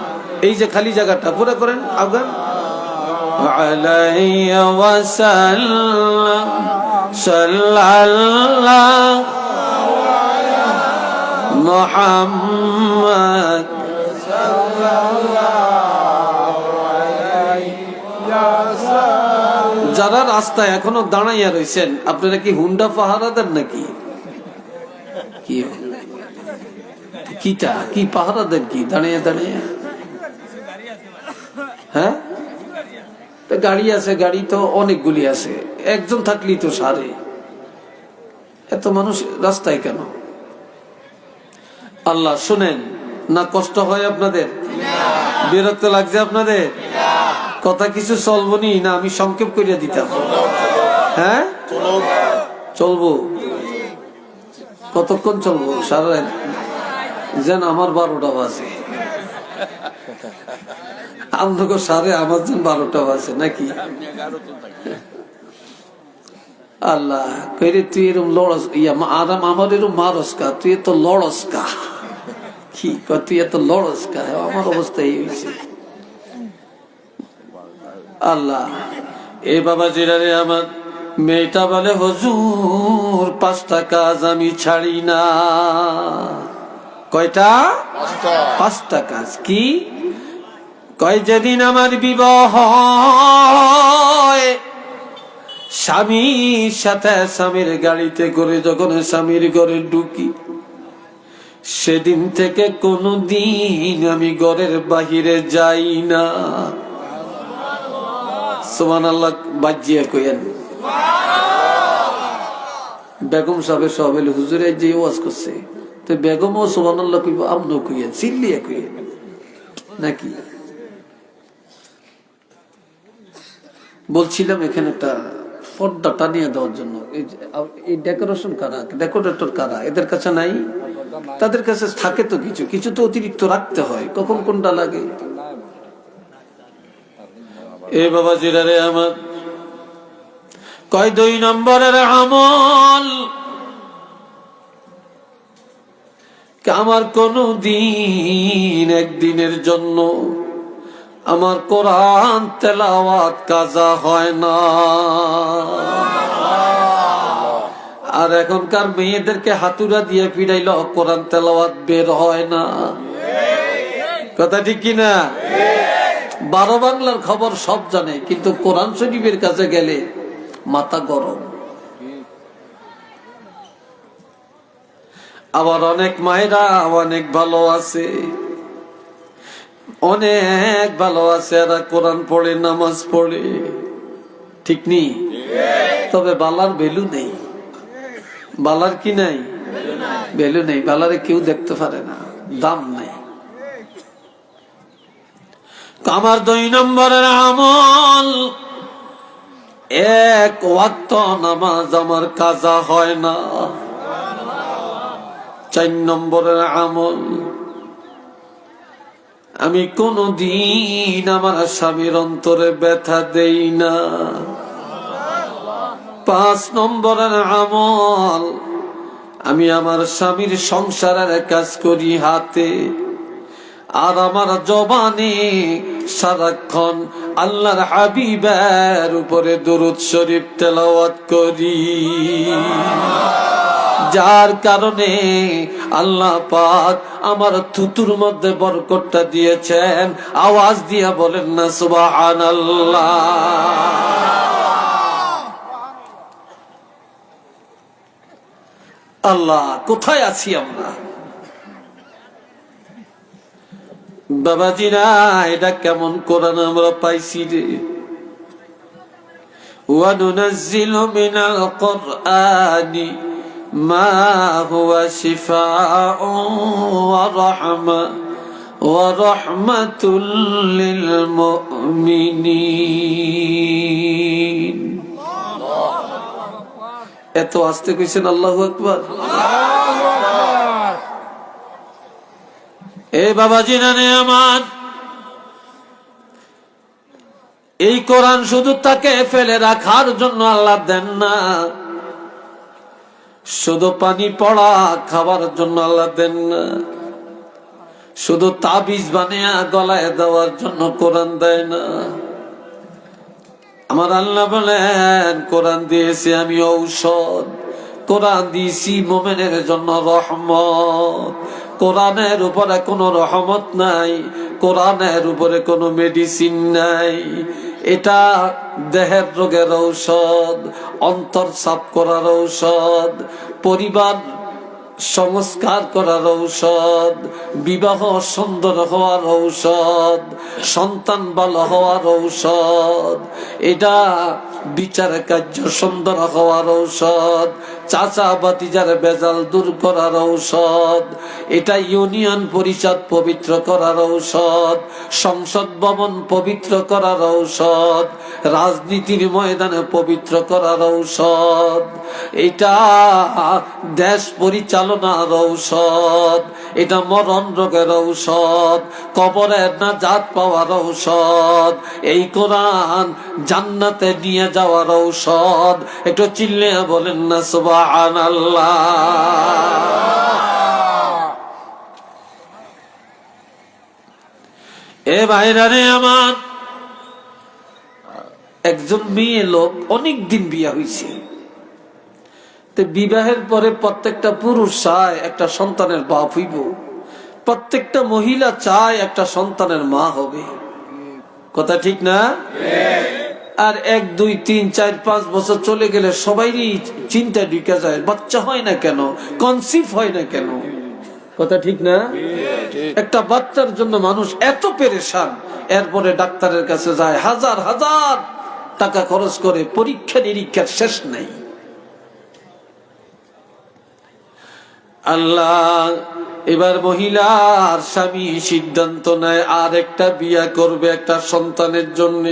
এই যে খালি জায়গাটা পুরো করেন আজ্ঞান। আলাইহি ওয়াসাল্লাম, সাল্লাল্লাহু মুহাম্মদ, যারা রাস্তায় এখনো দাঁড়াইয়া রয়েছেন, আপনারা কি হুন্ডা পাহারা দেন নাকি? কিটা কি পাহারা দেন কি দাঁড়িয়ে দাঁড়িয়ে? হ্যাঁ, গাড়ি আছে, গাড়ি তো অনেকগুলি আছে, একজন থাকলেই তো সারে। এত মানুষ রাস্তায় কেন? আল্লাহ শুনেন না, কষ্ট হয় আপনাদের? বিরক্ত লাগছে আপনাদের? কথা কিছু চলবনি না আমি সংক্ষেপ করিয়া দিতাম? হ্যাঁ চলবো। কতক্ষণ চলবো? সারা রাত যেন আমার 12টা বাজে। আপনাকে সারে আমার যেন 12টা বাজে নাকি? আল্লাহ কইরে তুই এরম লড়স, আরাম আমার এরম মারসকা, তুই এত লড়সকা। কি তুই এত লড়সকা? আমার অবস্থা এই হয়েছে। আল্লাহ এ বাবা জিরারে আমার মেয়েটা বলে, হুজুর 5টা কাজ আমি ছাড়ি না। কয়টা? 5টা কাজ। কি কয়? যেদিন আমার বিবাহ হয়, স্বামীর সাথে স্বামীর গাড়িতে করে যখন স্বামীর ঘরে ঢুকি, সেদিন থেকে কোনদিন আমি ঘরের বাহিরে যাই না। সুবহানাল্লাহ বাজিয়া কইেন। বেগম সাহেবের সব এলে হুজুরে যে ওয়াজ করছে, তো বেগমও সুবহানাল্লাহ কইব, আপনিও কইেন, চিল্লিয়া কইেন নাকি? বলছিলাম এখানে একটা পর্দা টানিয়ে দেওয়ার জন্য। এই ডেকোরেশন কারা, ডেকোরেটর কারা? এদের কাছে নাই? তাদের কাছে থাকে তো কিছু কিছু তো অতিরিক্ত রাখতে হয়, কখন কোনটা লাগে। এ বাবা জিরারে আমার কয় 2 নম্বরের আমল, আমার কোনো দিন একদিনের জন্য আমার কোরআন তেলাওয়াত কাজা হয় না। আর এখনকার মেয়েদেরকে হাতুড়া দিয়ে পিড়াইল, কোরআন তেলাওয়াত বের হয় না। কথা ঠিক কিনা? 12 বাংলার খবর সব জানে, কিন্তু কোরআন শরীফের কাছে গেলে মাথা গরম। আবার অনেক মায়েরা অনেক ভালো আছে, অনেক ভালো আছে, এরা কোরআন পড়ে, নামাজ পড়ে, ঠিক নেই? তবে বালার ভ্যালু নেই। বালার কি নাই? ভ্যালু নেই। বালারে কেউ দেখতে পারে না, দাম নাই। আমার 2 নম্বরের আমল, এক ওয়াক্ত নামাজ আমার কাজা হয় না। 4 নম্বরের আমল, আমি কোনদিন আমার স্বামীর অন্তরে ব্যথা দেই না। 5 নম্বরের আমল, আমি আমার স্বামীর সংসারের কাজ করি হাতে, আর আমার জবানে সারাক্ষণ আল্লাহর হাবিবের উপরে দরুদ শরীফ তেলাওয়াত করি, যার কারণে আল্লাহ পাক আমার থুতুর মধ্যে বরকতটা দিয়েছেন। আওয়াজ দিয়া বলেন না সুবহানাল্লাহ। আল্লাহ, কোথায় আছি আমরা? বাবাজিরা, এটা কেমন কোরআন আমরা পাইছি রে। ওয়া নুনাজ্জিলু মিনাল কুরআনি মা হুয়া শিফাউন ওয়া রাহমাতুল লিল মুমিনিন। এত আস্তে কইছেন আল্লাহু আকবার। এ বাবাজি নানে আমার, এই কোরআন শুধু তাকে ফেলে রাখার জন্য আল্লাহ দেন না, শুধু পানি পড়া খাবার জন্য আল্লাহ দেন না, শুধু তাবিজ বানিয়ে গলায় দেওয়ার জন্য কোরআন দেয় না। আমার আল্লাহ বলেন, কোরআন দিয়েছি আমি ঔষধ, কোরআন দিয়েছি মুমিনের জন্য রহমত। কোরআনের উপরে কোনো রহমত নাই, কোরআনের উপরে কোনো মেডিসিন নাই। এটা দেহের রোগের ঔষধ, অন্তর সাফ করার ঔষধ, পরিবার সংস্কার করার ঔষধ, বিবাহ সুন্দর হওয়ার ঔষধ, সন্তান ভালো হওয়ার ঔষধ, এটা বিচার কার্য সুন্দর হওয়ার ঔষধ, চাচা বাতিজার বেজাল দূর করার ঔষধ, এটা ইউনিয়ন পরিষদ পবিত্র করার ঔষধ, সংসদ ভবন পবিত্র করার ঔষধ, রাজনীতির ময়দানে পবিত্র করার ঔষধ, এটা দেশ পরিচালনার ঔষধ, এটা মরণ রোগের ঔষধ, কবরের নাজাত পাওয়ার ঔষধ। এই কোরআন জান্নাতে নিয়ে যাওয়ার ঔষধ। একটু চিল্লে বলেন না সুবহানাল্লাহ। এ ভাইরা রে আমার, একজন মেয়ে লোক অনেক দিন বিয়ে হয়েছে, বিবাহের পরে প্রত্যেকটা পুরুষ চায় একটা সন্তানের বাপ হইব, প্রত্যেকটা মহিলা চায় একটা সন্তানের মা হবে। কথা ঠিক না? আর 1, 2, 3, 4, 5 বছর চলে গেলে সবাইরই চিন্তা ঢুকে যায়, বাচ্চা হয় না কেন, কনসিভ হয় না কেন। কথা ঠিক না? একটা বাচ্চার জন্য মানুষ এত পেরেশান, এরপরে ডাক্তারের কাছে যায়, হাজার হাজার টাকা খরচ করে, পরীক্ষা নিরীক্ষার শেষ নাই। আল্লাহ, এবার মহিলার স্বামী সিদ্ধান্ত নেয় আর একটা বিয়ে করবে একটা সন্তানের জন্য,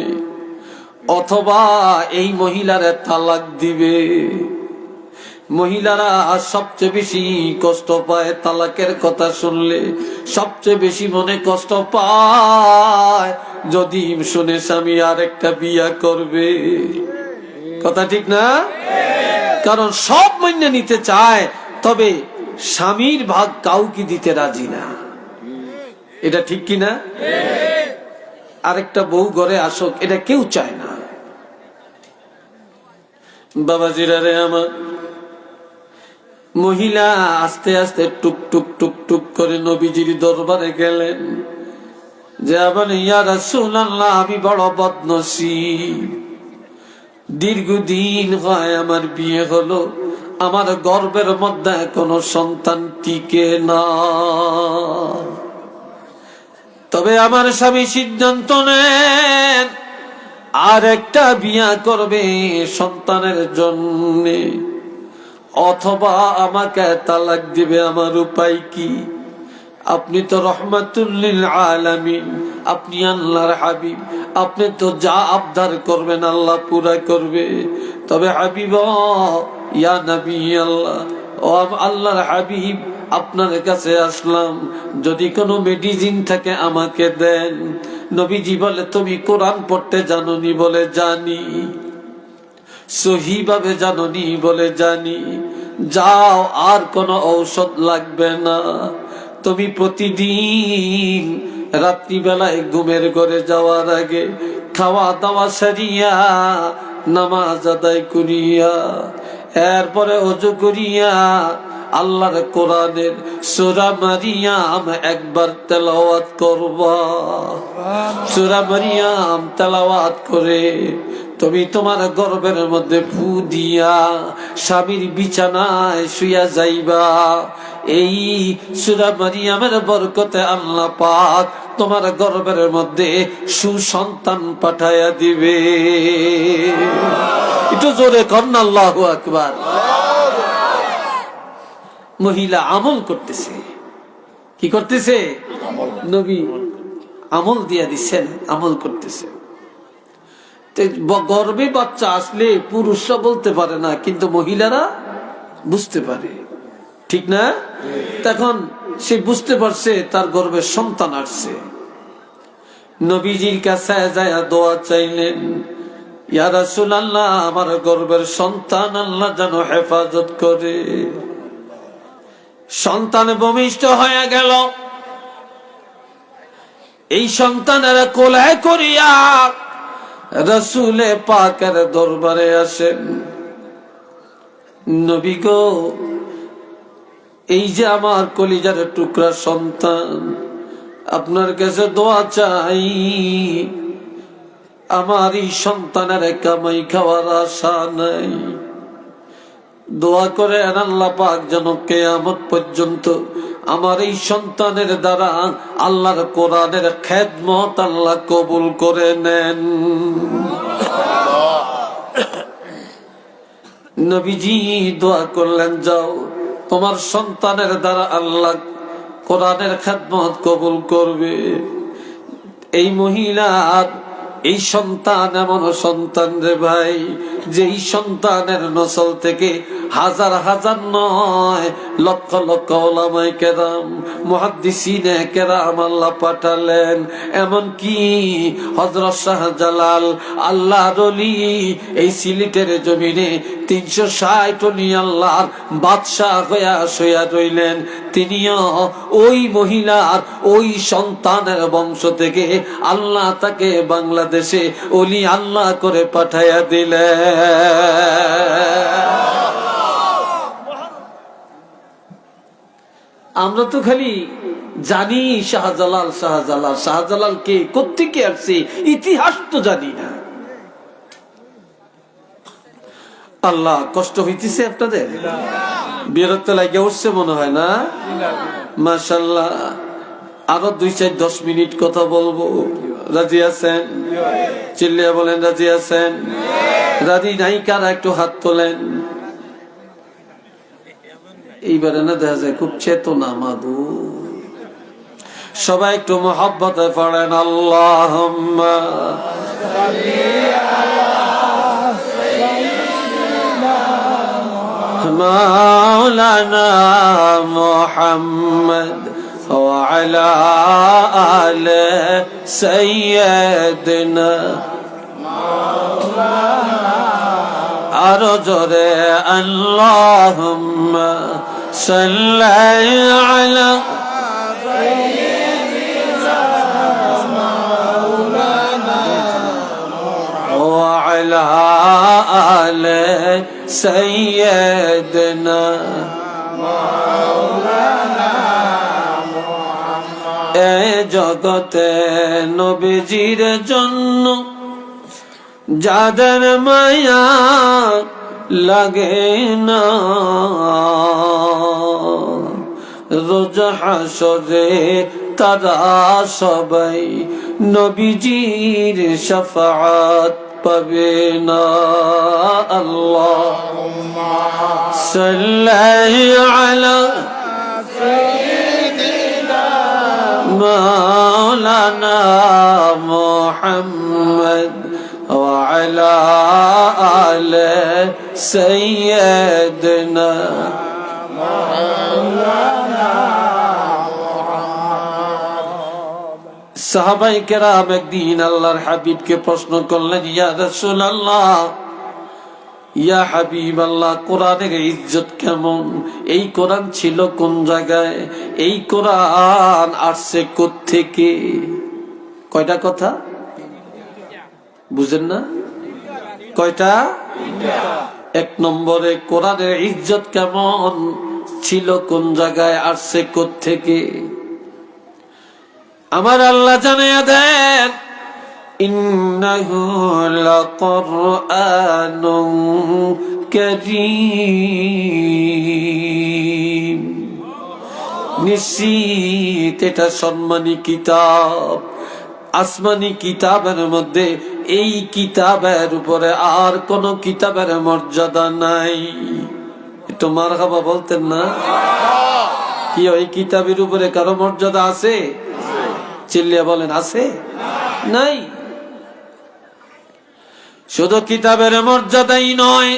অথবা এই মহিলারে তালাক দিবে। মহিলারা সবচেয়ে বেশি কষ্ট পায় তালাকের কথা শুনলে, সবচেয়ে বেশি মনে কষ্ট পায় যদি শুনে স্বামী আর একটা বিয়ে করবে। কথা ঠিক না? কারণ সব মেনে নিতে চায়, তবে স্বামীর ভাগ কাউকে দিতে রাজি না। এটা ঠিক কিনা? আরেকটা বউ ঘরে আসুক, এটা কেউ চায় না। বাবাজিরা রে আমার, মহিলা আস্তে আস্তে টুক টুক টুক টুক করে নবীজির দরবারে গেলেন, যে বলে, ইয়া রাসূলুল্লাহ, আমি বড় বদনসিব, দীর্ঘদিন হয় আমার বিয়ে হলো, আমার গর্ভের মধ্যে কোনো সন্তান টিকে না। তবে আমার স্বামী সিদ্ধান্ত নেন আর একটা বিয়া করবে সন্তানের জন্য, অথবা আমাকে তালাক দিবে। আমার উপায় কি? আপনি তো রহমাতুল লিল আলামিন, আপনি আল্লাহর হাবিব, আপনি তো যা আবদার করবেন আল্লাহ পুরা করবে। তবে হাবিব, ইয়া নবী আল্লাহ, ও আল্লাহর হাবিব, আপনার কাছে আসলাম, যদি কোনো মেডিসিন থাকে আমাকে দেন। নবীজি বলে, তুমি কোরআন পড়তে জানোনি? বলে জানি। সহিভাবে জানোনি? বলে জানি। যাও, আর কোনো ঔষধ লাগবে না। তুমি প্রতিদিন রাত্রিবেলায় ঘুমের ঘরে যাওয়ার আগে খাওয়া দাওয়া সারিয়া নামাজ আদায় করিয়া এরপরে ওযু করিয়া আল্লাহর কোরআনের সূরা মারিয়াম একবার তেলাওয়াত করবা। সূরা মারিয়াম তেলাওয়াত করে তুমি তোমার গর্ভের মধ্যে ফু দিয়া স্বামীর বিছানায় শুইয়া যাইবা। এই সূরা মারিয়ামের বরকতে আল্লাহ পাক তোমার গর্ভের মধ্যে সুসন্তান পাঠায়া দিবে। একটু জোরে কন্যা আল্লাহু আকবার। মহিলা আমল করতেছে। কি করতেছে? নবী আমল দিয়া দিচ্ছেন, আমল করতেছে। গর্ভে বাচ্চা আসলে পুরুষরা বলতে পারে না, কিন্তু মহিলারা বুঝতে পারে, ঠিক না? তখন সে বুঝতে পারছে তার গর্ভে সন্তান আসছে। নবীজির কাছে যায় দোয়া চাইলেন, ইয়া রাসূলুল্লাহ, আমার গর্ভের সন্তান আল্লাহ যেন হেফাজত করে। সন্তান ভূমিষ্ঠ হয়ে গেল। এই সন্তানের কোলে করিয়া রাসূলে পাকের দরবারে আসেন। নবী গো, এই যে আমার কলিজার টুকরা সন্তান, আপনার কাছে দোয়া চাই। আমার এই সন্তানের কামাই খাওয়ার আশা নাই। দোয়া করে আল্লাহ পাক যেন কিয়ামত পর্যন্ত আমার এই সন্তানের দ্বারা আল্লাহর কোরআনের খেদমত আল্লাহ কবুল করে নেন। নবীজি দোয়া করলেন, যাও, তোমার সন্তানের দ্বারা আল্লাহ কোরআনের খেদমত কবুল করবে। এই মহিলার এই সন্তান এমন সন্তান রে ভাই, যেই সন্তানের নসল থেকে হাজার হাজার নয় লক্ষ লক্ষ উলামায়ে কেরাম, মুহাদ্দিসিনে কেরাম আল্লাহ পাঠালেন। এমন কি হযরত শাহজালাল আল্লাহর ওলি এই সিলেটের জমিনে 360 উনি আল্লাহর বাদশাহ হইয়া শুইয়া রইলেন। তিনিও ওই মহিলার ওই সন্তানের বংশ থেকে আল্লাহ তাকে বাংলাদেশে ওলি আল্লাহ করে পাঠাইয়া দিলেন। আমরা তো খালি জানি শাহজালাল শাহজালাল, শাহজালাল কে, কোত্থেকে আসছে, ইতিহাস তো জানি না। আল্লাহ, কষ্ট হইতেছে আপনাদের? বিরক্ত লাগে উঠছে মনে হয় না? মাশাআল্লাহ, আরো 2-4-10 মিনিট কথা বলবো। রাজি আছেন? চিল্লিয়া বলেন রাজি আছেন। রাজি নাই কারা একটু হাত তোলেন। এইবারে না দেখা যায় খুব চেতনা মাদু। সবাই একটু মহব্বতে পড়েন আল্লাহুম্মা মাওলানা মুহাম্মদ ওয়া আলা আলি সাইয়্যিদিনা আরো জোরে আল্লাহুম্মা সাল্লি আলা সাইয়্যিদিনা মাওলানা ওয়া আলা আলি সাইয়্যিদিনা মাওলানা মুহাম্মদ। এই জগতে নবীজির জন্য যাদের মায়া লাগে না। রোজ হাসরে তারা সবাই নবীজির শাফাআত পাবে না। আল্লাহুম্মা সাল্লি আলা সাইয়্যিদিনা মাওলানা মুহাম্মদ ওয়া আলা আলি সাইয়্যিদিনা সাহাবায়ে কেরাম একদিন আল্লাহর হাবিবকে প্রশ্ন করলেন, ইয়া রাসূলুল্লাহ, ইয়া হাবিবাল্লাহ, কোরআনের ইজ্জত কেমন? এই কোরআন ছিল কোন জায়গায়? এই কোরআন আসছে কোত্থেকে? কয়টা কথা বুঝেন না? কয়টা? এক নম্বরে কোরআনের ইজ্জত কেমন ছিল, কোন জায়গায় আসছে কোত্থেকে? আমার আল্লাহ জানিয়ে দেন, ইন্নাহু লাকুরআনুন কারীম, নিশ্চিত এটা সম্মানী কিতাব। আসমানি কিতাবের মধ্যে এই কিতাবের উপরে আর কোন কিতাবের মর্যাদা নাই। একটু মারহাবা বলতেন না? কি ওই কিতাবের উপরে কারো মর্যাদা আছে? চিল্লিয়া বলেন, আছে? নাই। শুধু কিতাবের মর্যাদাই নয়,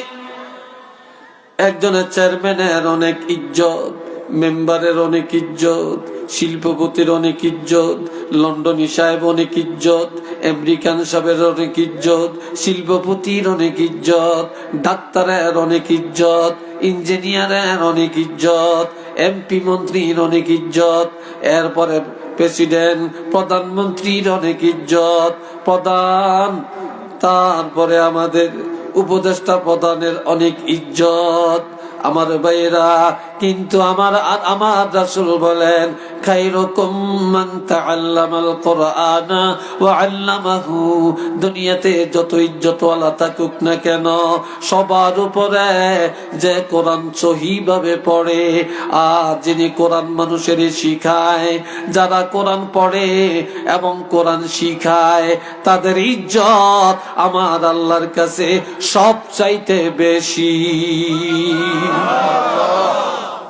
একজনের চেয়ারম্যানের অনেক ইজ্জত, মেম্বারের অনেক ইজ্জত, শিল্পপতির অনেক ইজ্জত, লন্ডনী সাহেব অনেক ইজ্জত, আমেরিকান সাহেবের অনেক ইজ্জত, শিল্পপতির অনেক ইজ্জত, ডাক্তারের অনেক ইজ্জত, ইঞ্জিনিয়ারের অনেক ইজ্জত, এমপি মন্ত্রীর অনেক ইজ্জত, এরপরে প্রেসিডেন্ট প্রধানমন্ত্রীর অনেক ইজ্জত, প্রধান, তারপরে আমাদের উপদেষ্টা প্রধানের অনেক ইজ্জত। আমার ভাইয়েরা, কিন্তু আমার রাসূল বলেন, খায়রুকুম মান তাআল্লামাল কুরআনা ওয়া আল্লামাহু। দুনিয়াতে যত ইজ্জতওয়ালা থাকুক না কেন, সবার উপরে যে কোরআন সহিভাবে পড়ে আর যিনি কোরআন মানুষের শিখায়, যারা কোরআন পড়ে এবং কোরআন শিখায়, তাদের ইজ্জত আমার আল্লাহর কাছে সবচাইতে বেশি।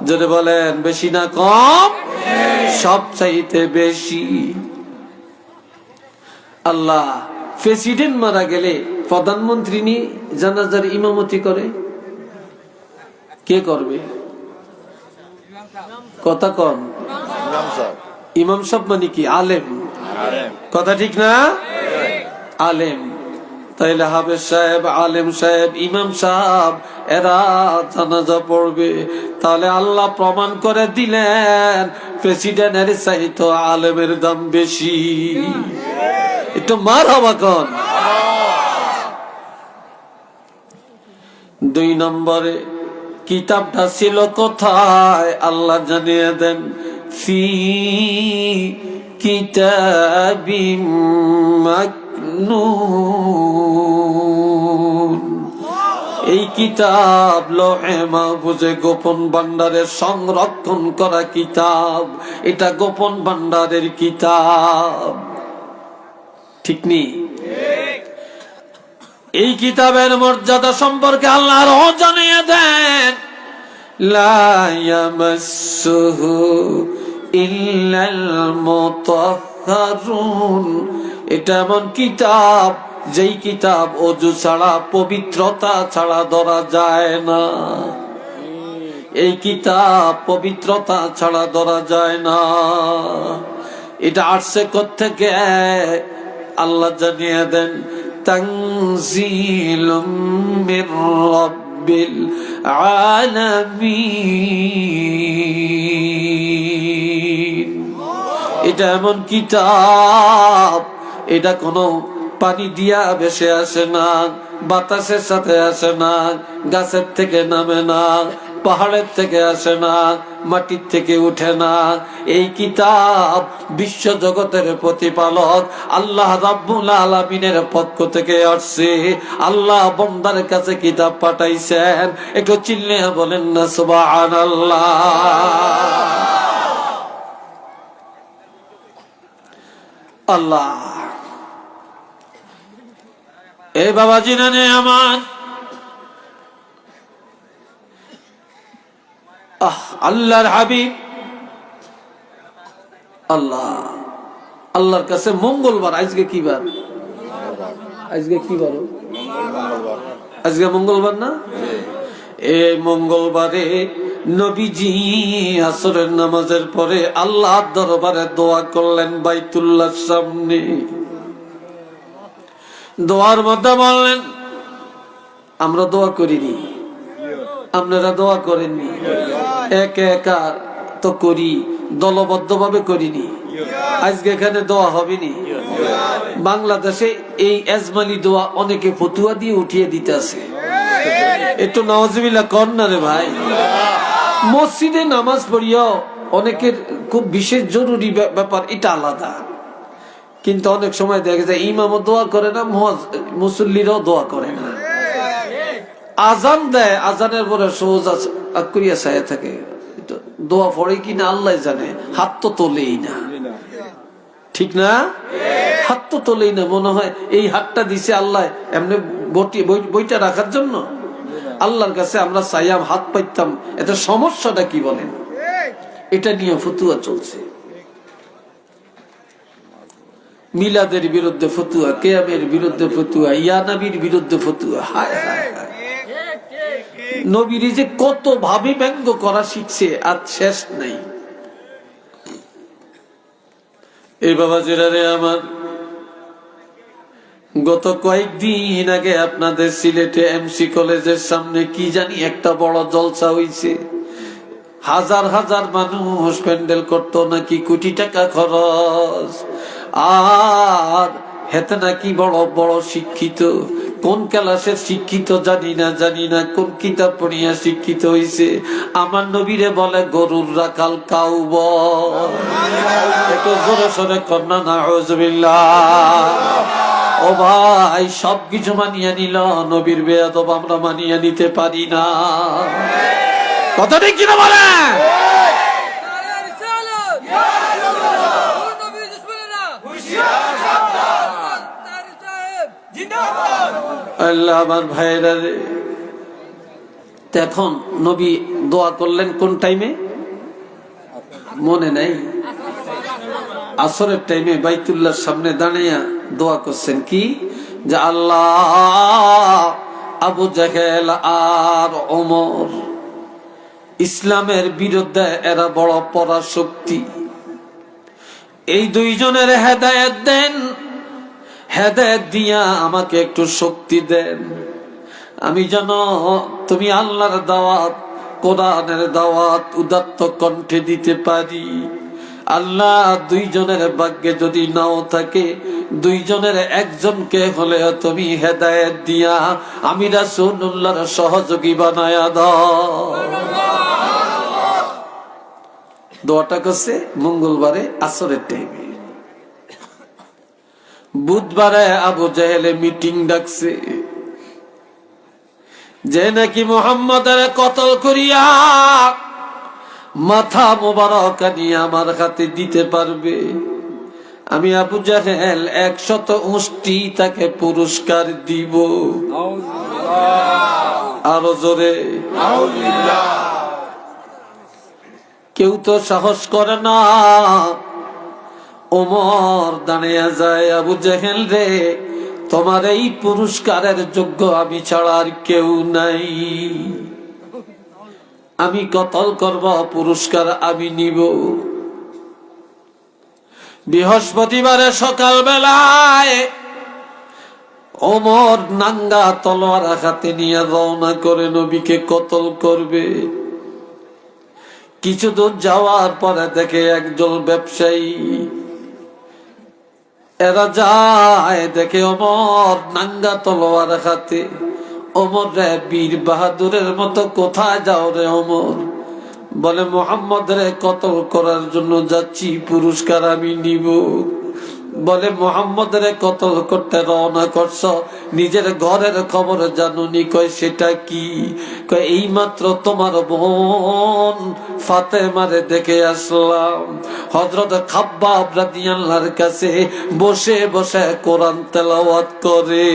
যদি বলেন বেশি না কম? সবচাইতে বেশি। আল্লাহ প্রেসিডেন্ট মারা গেলে প্রধানমন্ত্রী নিয়ে জানাজার ইমামতি করে, কে করবে? কথা কন। ইমাম সাহেব মানে কি? আলেম। কথা ঠিক না? আলেম। তাইলে হাফেজ সাহেব, আলেম সাহেব, ইমাম সাহেব এরা জানাজা পড়বে। তাহলে আল্লাহ প্রমাণ করে দিলেন প্রেসিডেন্টের চাইতে আলেমের দাম বেশি। একটু মারহাবা কন। দুই নম্বরে কিতাবটা ছিল কোথায়? আল্লাহ জানিয়ে দেন, ফি কিতাবিম মাকনুন। এই কিতাব লৌহে মাহফুজে গোপন ভান্ডারে সংরক্ষণ করা কিতাব। এটা গোপন ভান্ডারের কিতাব, ঠিক নেই? এই কিতাবের মর্যাদা সম্পর্কে আল্লাহ আরো জানিয়ে দেন, লা ইয়ামাসসুহু ইল্লাল মুতাহহারুন। এটা এমন কিতাব, যেই কিতাব ওযু ছাড়া, পবিত্রতা ছাড়া ধরা যায় না। এই কিতাব পবিত্রতা ছাড়া ধরা যায় না। এটা আসছে কোত্থেকে? আল্লাহ জানিয়ে দেন, তানজিলুম মির রাব্বিল আলামিন। এটা এমন কিতাব, এটা কোনো পানি দিয়া ভেসে আসে না, বাতাসের সাথে আসে না, গাছের থেকে নামে না, পাহাড়ের থেকে আসে না, মাটির থেকে উঠে না। এই কিতাব বিশ্ব জগতের প্রতিপালক আল্লাহ রাব্বুল আলামিনের পক্ষ থেকে আসছে। আল্লাহ বান্দার কাছে কিতাব পাঠাইছেন। একটু চিল্লে বলেন না সুবহানাল্লাহ। আল্লাহ এই বাবাজি নানে আমার, আল্লাহর হাবিব আল্লাহর কাছে মঙ্গলবার। আজকে কি বার? আজকে কি বার? আজকে মঙ্গলবার না? এই মঙ্গলবারে নবীজি আসরের নামাজের পরে আল্লাহর দরবারে দোয়া করলেন বাইতুল্লাহর সামনে। দোয়ার মধ্যে বললেন, আমরা দোয়া করিনি, আপনারা দোয়া করেননি, একা একা তো করি, দলবদ্ধ ভাবে করিনি। আজকে এখানে দোয়া হবেনি। বাংলাদেশে এই এজমালি দোয়া অনেকে ফতুয়া দিয়ে উঠিয়ে দিতে আছে। একটু নাউজুবিল্লাহ কর না রে ভাই। মসজিদে নামাজ পড়িয়াও অনেকের খুব বিশেষ জরুরি ব্যাপার, এটা আলাদা। কিন্তু অনেক সময় দেখা যায় ইমামও দোয়া করে না, মুসল্লিরাও দোয়া করে না। আজান দেয়, আজানের পরে সোজা করিয়া চাইয়া থাকে, দোয়া পড়ে কিনা আল্লাহ জানে, হাত তো তোলেই না। ঠিক না? হাত তো তোলেই না। মনে হয় এই হাতটা দিছে আল্লাহ এমনি বইটা রাখার জন্য। আল্লাহর কাছে আমরা চাইয়াম, হাত পাইতাম, এত সমস্যাটা কি বলেন? এটা নিয়ে ফতুয়া চলছে। মিলাদের বিরুদ্ধে ফতুয়া, কেয়ামের বিরুদ্ধে ফতুয়া, ইয়া নবীর বিরুদ্ধে ফতুয়া। হায় হায় হায়, নবীর যে কত ভাবে ব্যঙ্গ করা শিখছে, আর শেষ নাই। এই বাবা জেরারে আমার, গত কয়েকদিন আগে আপনাদের সিলেটে এমসি কলেজের সামনে কি জানি একটা বড় জলসা হইছে। হাজার হাজার মানুষ প্যান্ডেল করতো, নাকি কোটি টাকা খরচ। আর হেতে নাকি বড় বড় শিক্ষিত, কোন ক্লাসের শিক্ষিত জানি না, কোন কিতাব পড়িয়া শিক্ষিত হইছে। আমার নবীরে বলে গরুর রাখাল কাউবয়। একটু জোরে সোরে কন্যা নাউজুবিল্লাহ। ও ভাই, সবকিছু মানিয়ে নিল, নবীর বেয়াদব আমরা মানিয়ে নিতে পারি না। কথা ঠিক কিনা বলে? আল্লাহ আমার ভাইরা রে, এখন নবী দোয়া করলেন কোন টাইমে মনে নাই? আসরের টাইমে বাইতুল্লাহর সামনে দাঁড়িয়ে দোয়া করছেন কি, যে আল্লাহ আবু জাহেল আর ওমর ইসলামের বিরুদ্ধে এরা বড় পরাশক্তি, এই দুইজনের হেদায়েত দেন, হেদায়েত দিয়া আমাকে একটু শক্তি দেন, আমি যেন তুমি আল্লাহর দাওয়াত, কোরআনের দাওয়াত উদাত্ত কণ্ঠে দিতে পারি। আল্লাহ দুইজনের ভাগ্যে যদি নাও থাকে, দুইজনের একজনকে হলে তুমি হেদায়েত দিয়া আমি রাসূলুল্লাহর সহযোগী বানায়া দাও। দোয়াটা করছে মঙ্গলবারে আসরের টাইমে। বুধবারে আবু জাহেলে মিটিং ডাকছে, যে নাকি মুহাম্মদের কতল করিয়া মাথা মোবারক নিয়ে আমার হাতে দিতে পারবে, আমি আবু জাহেল 100 উষ্টি তাকে পুরস্কার দিব। আরো জোরে কেউ তো সাহস করে না। ওমর দাঁড়িয়ে যায়, আবু জাহেল রে, তোমার এই পুরস্কারের যোগ্য আমি ছাড়া আর কেউ নাই, আমি কতল করব, পুরস্কার আমি নিব। বৃহস্পতিবারে সকাল বেলায় ওমর নাঙ্গা তলোয়ার হাতে নিয়ে রওনা করে নবীকে কতল করবে। কিছু দূর যাওয়ার পরে দেখে একজন ব্যবসায়ী, এরা যায় দেখে ওমর নাঙ্গা তলোয়ার হাতে, ওমর রে, বীর বাহাদুরের মতো কোথায় যাও রে ওমর? বলে মোহাম্মদ রে কতল করার জন্য যাচ্ছি, পুরস্কার আমি নিব। বলে মোহাম্মদ রে কতল করতে রওনা করছ, নিজের ঘরের খবর জানুনি? কয় সেটা কি? কয় এই মাত্র তোমার বোন ফাতেমারে দেখে আসলাম, হযরত খাব্বাব রাদিয়াল্লাহর কাছে বসে বসে কোরআন তেলাওয়াত করে।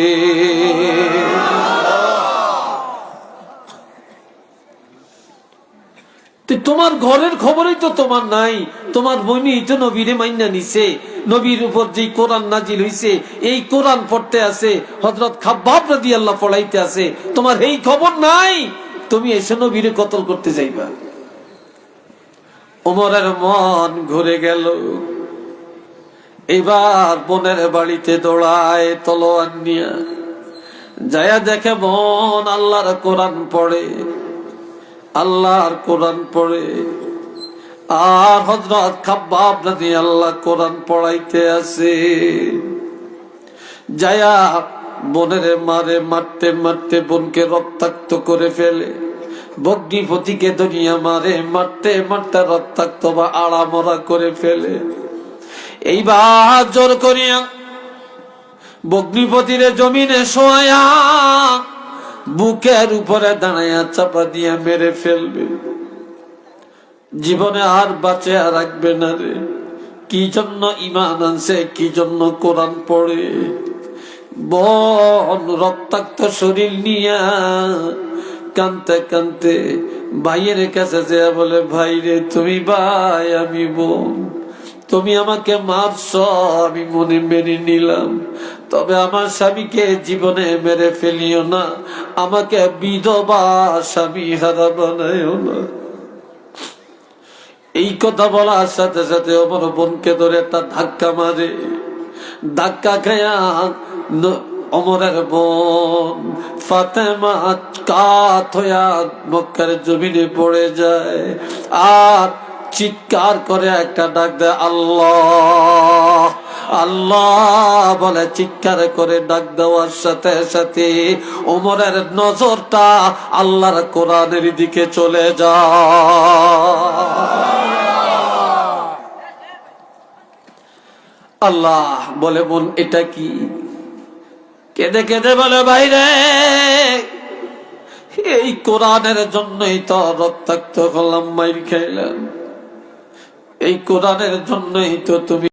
তোমার ঘরের খবরই তো তোমার নাই। তোমার বোনই তো নবীরে মাইনা নিছে, নবীর উপর যে কোরআন নাজিল হইছে এই কোরআন পড়তে আছে, হযরত খাব্বাব রাদিয়াল্লাহু পড়াইতে আছে, তোমার এই খবর নাই, তুমি এসে নবীরে কতল করতে যাইবা। ওমরের মন ঘুরে গেল। এবার বোনের বাড়িতে দৌড়ায় তলোয়ার নিয়ে, যায়া দেখে বোন আল্লাহর কোরআন পড়ে, আল্লাহর কোরআন পড়ে, আর হযরত খাব্বাব রাদিয়াল্লাহু কোরআন পড়াইতে আছে। যায়া বোনের মারে, মারতে মারতে বোনকে রক্তাক্ত করে ফেলে। বগ্নিপতিকে দুনিয়া মারে, মারতে মারতে রক্তাক্ত বা আড়ামরা করে ফেলে। এইবার জোর করিয়া বগ্নিপতিরে জমিনে শোয়া বুকের উপরে দাঁড়াইয়া চাপা দিয়া মেরে ফেলবে। জীবনে আর বাঁচে আর রাখবে না রে। কি জন্য ঈমান আনছে, কি জন্য কোরআন পড়ে। বোন রক্তাক্ত শরীর নিয়া কানতে কানতে ভাইয়ের কাছে যেয়া বলে, ভাই রে তুমি ভাই, আমি বোন, তুমি আমাকে মারছ, আমি মনে মেনে নিলাম, তবে আমার স্বামীকে জীবনে মেরে ফেলিও না, আমাকে বিধবা স্বামী হারা বানাইও না। এই কথা বলার সাথে সাথে আমার বোনকে ধরে একটা ধাক্কা মারে। ধাক্কা খায়া ওমরের বোন ফাতেমা কাত হইয়া মক্কার জমিনে পড়ে যায়, আর চিৎকার করে একটা ডাক দেয়, আল্লাহ আল্লাহ বলে। চিৎকার করে ডাক দেওয়ার সাথে সাথে ওমরের নজরটা আল্লাহর কোরআনের দিকে চলে যায়। আল্লাহ বলে, বোন এটা কি? কেঁদে কেঁদে বলে, ভাইরে এই কোরআনের জন্যই তো রক্তাক্ত হলাম, মাইর খাইলাম, এই কোরআনের জন্যই তো তুমি